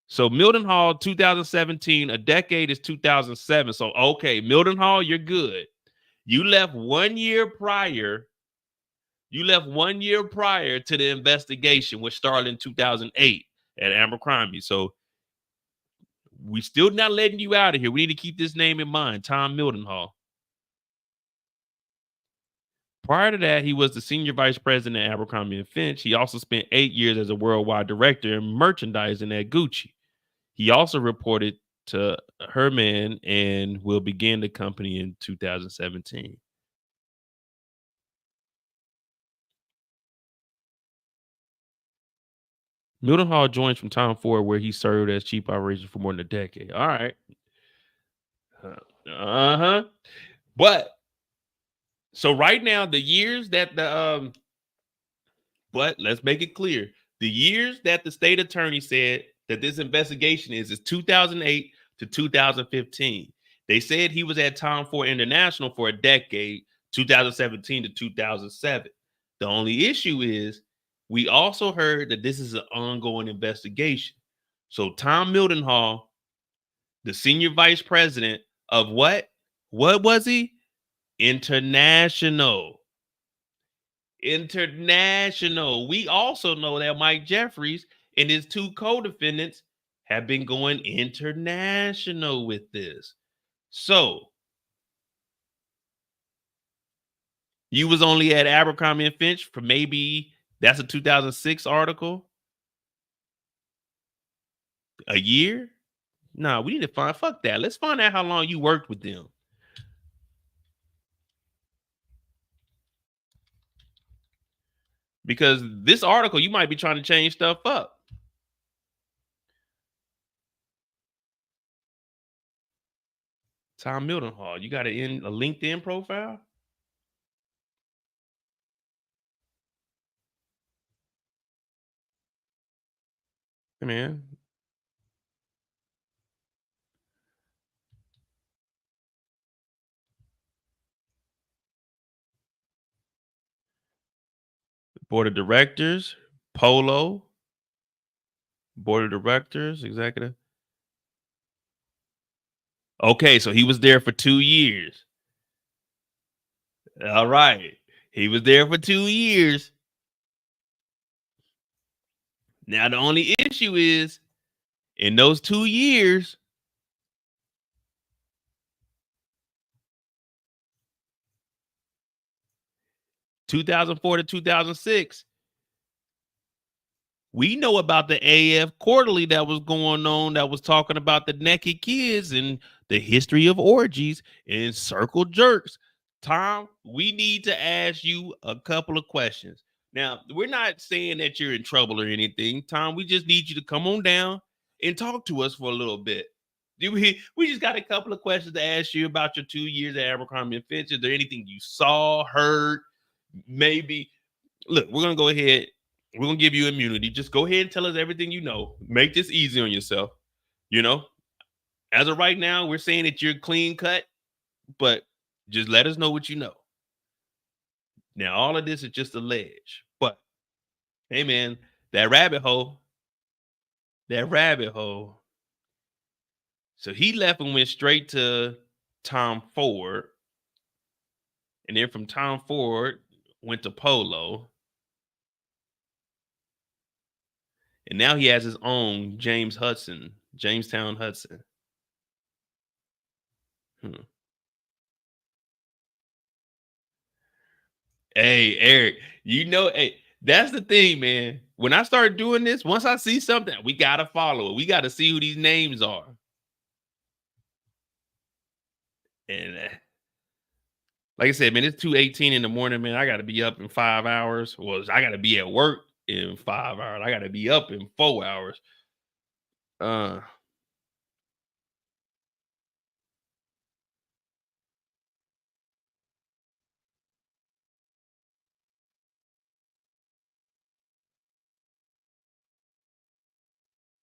So Mildenhall, 2017, a decade is 2007. So, okay, Mildenhall, you're good. You left 1 year prior. You left 1 year prior to the investigation, which started in 2008 at Abercrombie. So we still not letting you out of here. We need to keep this name in mind, Tom Mildenhall. Prior to that, he was the senior vice president at Abercrombie and Fitch. He also spent 8 years as a worldwide director in merchandising at Gucci. He also reported to Herman and will begin the company in 2017. Mildenhall joins from Tom Ford, where he served as chief operations for more than a decade. All right. Uh-huh. But so right now, the years that the but let's make it clear. The years that the state attorney said that this investigation is 2008 to 2015. They said he was at Tom Ford International for a decade, 2017 to 2007. The only issue is we also heard that this is an ongoing investigation. So Tom Mildenhall, the senior vice president of what? What was he? International. International. We also know that Mike Jeffries and his two co-defendants have been going international with this. So you was only at Abercrombie and Fitch for maybe that's a 2006 article, a year. No, we need to find fuck that. Let's find out how long you worked with them. Because this article, you might be trying to change stuff up. Tom Mildenhall, you got a LinkedIn profile? Hey man, board of directors, Polo, board of directors, executive. Okay, so he was there for 2 years. All right. He was there for 2 years. Now, the only issue is in those 2 years, (2004 to 2006), we know about the AF Quarterly that was going on that was talking about the naked kids and the history of orgies and circle jerks. Tom, we need to ask you a couple of questions. Now, we're not saying that you're in trouble or anything, Tom. We just need you to come on down and talk to us for a little bit. We just got a couple of questions to ask you about your 2 years at Abercrombie and Fitch. Is there anything you saw, heard, maybe? Look, we're gonna go ahead. We're gonna give you immunity. Just go ahead and tell us everything you know. Make this easy on yourself. You know, as of right now, we're saying that you're clean cut, but just let us know what you know. Now, all of this is just alleged. But hey, man, that rabbit hole, that rabbit hole. So he left and went straight to Tom Ford. And then from Tom Ford, went to Polo. And now he has his own Jamestown Hudson. Hmm. Hey, Eric, hey, that's the thing, man. When I start doing this, once I see something, we gotta follow it. We gotta see who these names are. And like I said, man, it's 2:18 in the morning, man. I gotta be up in 5 hours. Well, I gotta be at work in 5 hours. I gotta be up in 4 hours. Uh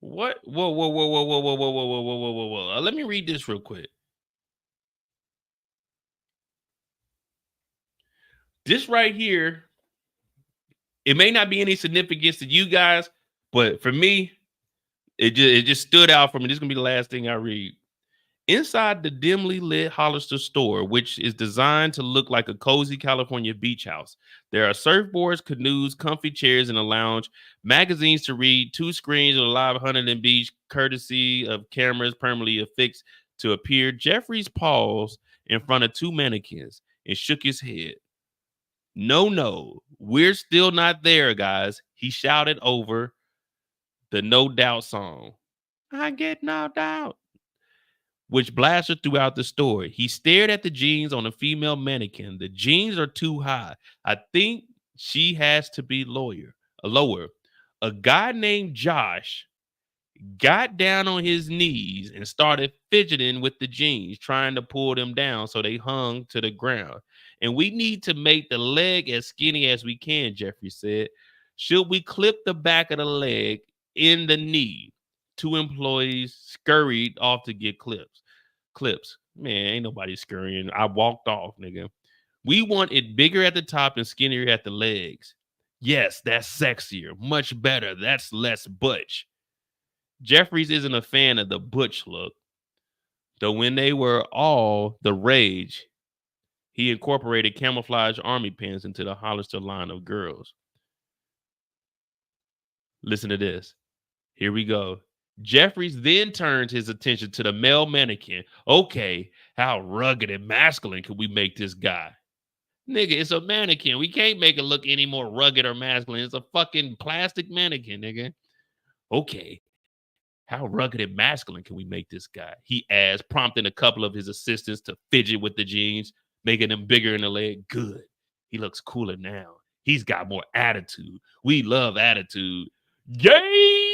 what? Whoa, whoa, whoa, whoa, whoa, whoa, whoa, whoa, whoa, whoa, whoa, whoa, whoa. Let me read this real quick. This right here, it may not be any significance to you guys, but for me, it just stood out for me. This is gonna be the last thing I read. Inside the dimly lit Hollister store, which is designed to look like a cozy California beach house, there are surfboards, canoes, comfy chairs in a lounge, magazines to read, two screens of a live hunting and beach, courtesy of cameras permanently affixed to appear. Jeffries paused in front of two mannequins and shook his head. No, no, we're still not there, guys. He shouted over the No Doubt song. I get no doubt, which blasted throughout the store. He stared at the jeans on a female mannequin. The jeans are too high. I think she has to be lower. A guy named Josh got down on his knees and started fidgeting with the jeans, trying to pull them down so they hung to the ground. And we need to make the leg as skinny as we can, Jeffrey said. Should we clip the back of the leg in the knee? Two employees scurried off to get clips. Man, ain't nobody scurrying. I walked off, nigga. We want it bigger at the top and skinnier at the legs. Yes, that's sexier. Much better. That's less butch. Jeffries isn't a fan of the butch look, though when they were all the rage, he incorporated camouflage army pants into the Hollister line of girls. Listen to this. Here we go. Jeffries then turned his attention to the male mannequin. Okay, how rugged and masculine could we make this guy? Nigga, it's a mannequin. We can't make it look any more rugged or masculine. It's a fucking plastic mannequin, nigga. Okay, how rugged and masculine can we make this guy? He asked, prompting a couple of his assistants to fidget with the jeans, making them bigger in the leg. Good. He looks cooler now. He's got more attitude. We love attitude. Yay!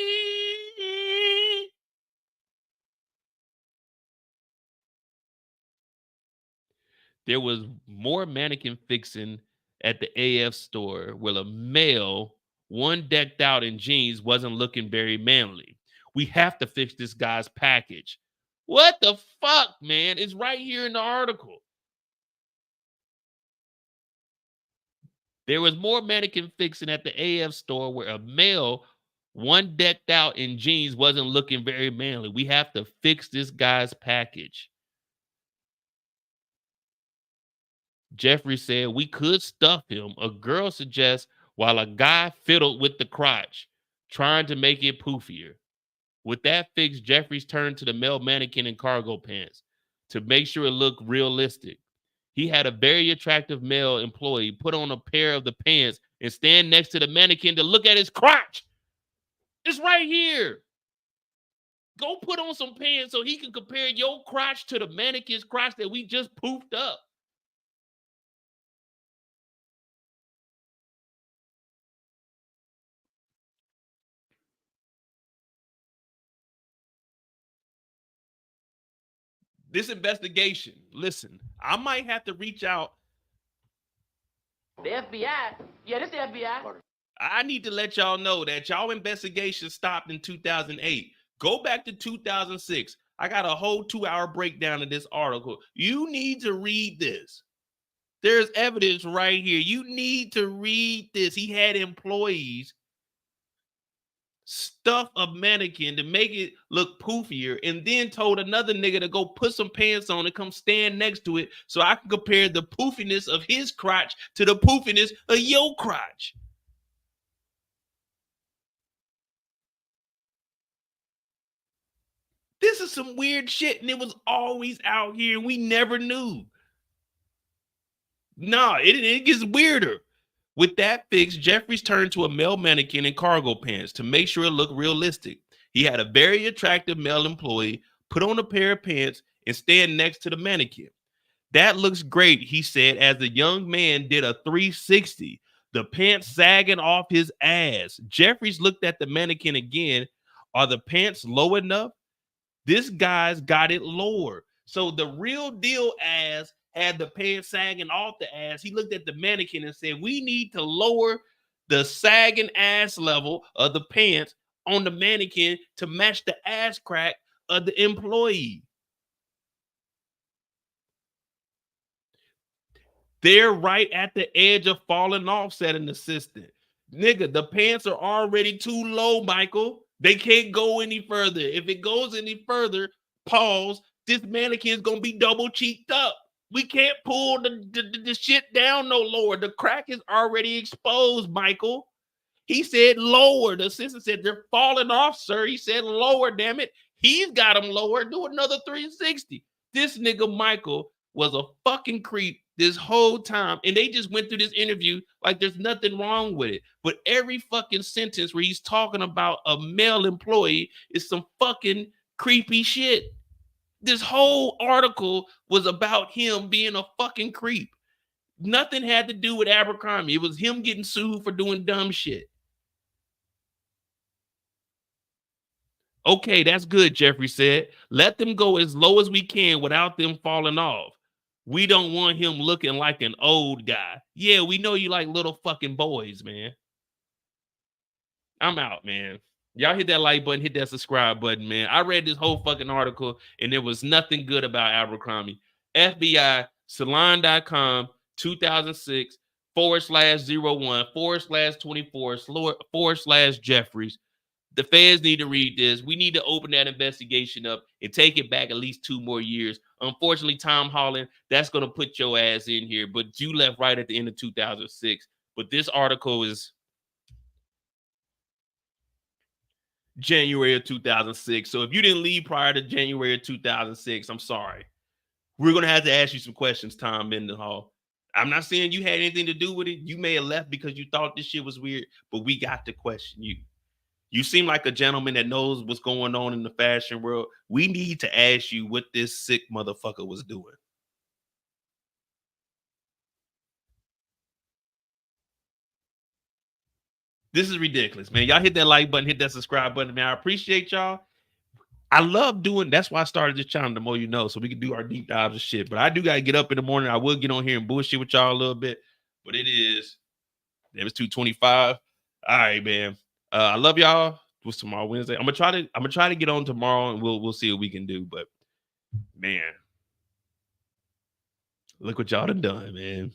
There was more mannequin fixing at the AF store where a male, one decked out in jeans, wasn't looking very manly. We have to fix this guy's package. What the fuck, man? It's right here in the article. There was more mannequin fixing at the AF store where a male, one decked out in jeans, wasn't looking very manly. We have to fix this guy's package. Jeffrey said we could stuff him. A girl suggests while a guy fiddled with the crotch, trying to make it poofier. With that fixed, Jeffries turned to the male mannequin in cargo pants to make sure it looked realistic. He had a very attractive male employee put on a pair of the pants and stand next to the mannequin to look at his crotch. It's right here. Go put on some pants so he can compare your crotch to the mannequin's crotch that we just poofed up. This investigation, listen, I might have to reach out. The FBI? Yeah, this the FBI. I need to let y'all know that y'all investigation stopped in 2008. Go back to 2006. I got a whole 2-hour breakdown of this article. You need to read this. There's evidence right here. You need to read this. He had employees stuff a mannequin to make it look poofier, and then told another nigga to go put some pants on and come stand next to it so I can compare the poofiness of his crotch to the poofiness of your crotch. This is some weird shit, and it was always out here, and we never knew. Nah, it gets weirder. With that fix, Jeffries turned to a male mannequin in cargo pants to make sure it looked realistic. He had a very attractive male employee put on a pair of pants and stand next to the mannequin. That looks great, he said, as the young man did a 360, the pants sagging off his ass. Jeffries looked at the mannequin again. Are the pants low enough? This guy's got it lower. So the real deal ass had the pants sagging off the ass. He looked at the mannequin and said, we need to lower the sagging ass level of the pants on the mannequin to match the ass crack of the employee. They're right at the edge of falling off, said an assistant. Nigga, the pants are already too low, Michael. They can't go any further. If it goes any further, pause, this mannequin's gonna be double cheeked up. We can't pull the shit down no lower. The crack is already exposed, Michael. He said lower. The assistant said they're falling off, sir. He said lower, damn it. He's got them lower. Do another 360. This nigga Michael was a fucking creep this whole time. And they just went through this interview like there's nothing wrong with it. But every fucking sentence where he's talking about a male employee is some fucking creepy shit. This whole article was about him being a fucking creep. Nothing had to do with Abercrombie. It was him getting sued for doing dumb shit. Okay, that's good, Jeffrey said. Let them go as low as we can without them falling off. We don't want him looking like an old guy. Yeah, we know you like little fucking boys, man. I'm out, man. Y'all hit that like button, hit that subscribe button, man. I read this whole fucking article and there was nothing good about Abercrombie. FBI, salon.com, 2006, /01/24/Jeffries. The feds need to read this. We need to open that investigation up and take it back at least 2 more years. Unfortunately, Tom Holland, that's going to put your ass in here. But you left right at the end of 2006. But this article is January of 2006. So if you didn't leave prior to January of 2006, I'm sorry. We're going to have to ask you some questions, Tom Mendenhall. I'm not saying you had anything to do with it. You may have left because you thought this shit was weird, but we got to question you. You seem like a gentleman that knows what's going on in the fashion world. We need to ask you what this sick motherfucker was doing. This is ridiculous, man. Y'all hit that like button, hit that subscribe button, man. I appreciate y'all. I love doing, that's why I started this channel, the more you know, so we can do our deep dives and shit. But I do got to get up in the morning. I will get on here and bullshit with y'all a little bit, but it was 2:25. All right, man. I love y'all. What's tomorrow, Wednesday? I'm gonna try to get on tomorrow and we'll see what we can do. But man, look what y'all done, man.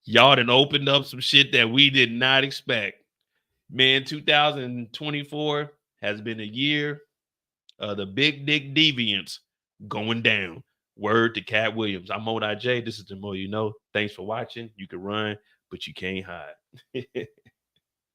Y'all done opened up some shit that we did not expect. Man, 2024 has been a year of the big dick deviants going down. Word to Cat Williams. I'm Mo J. This is the more you know. Thanks for watching. You can run, but you can't hide.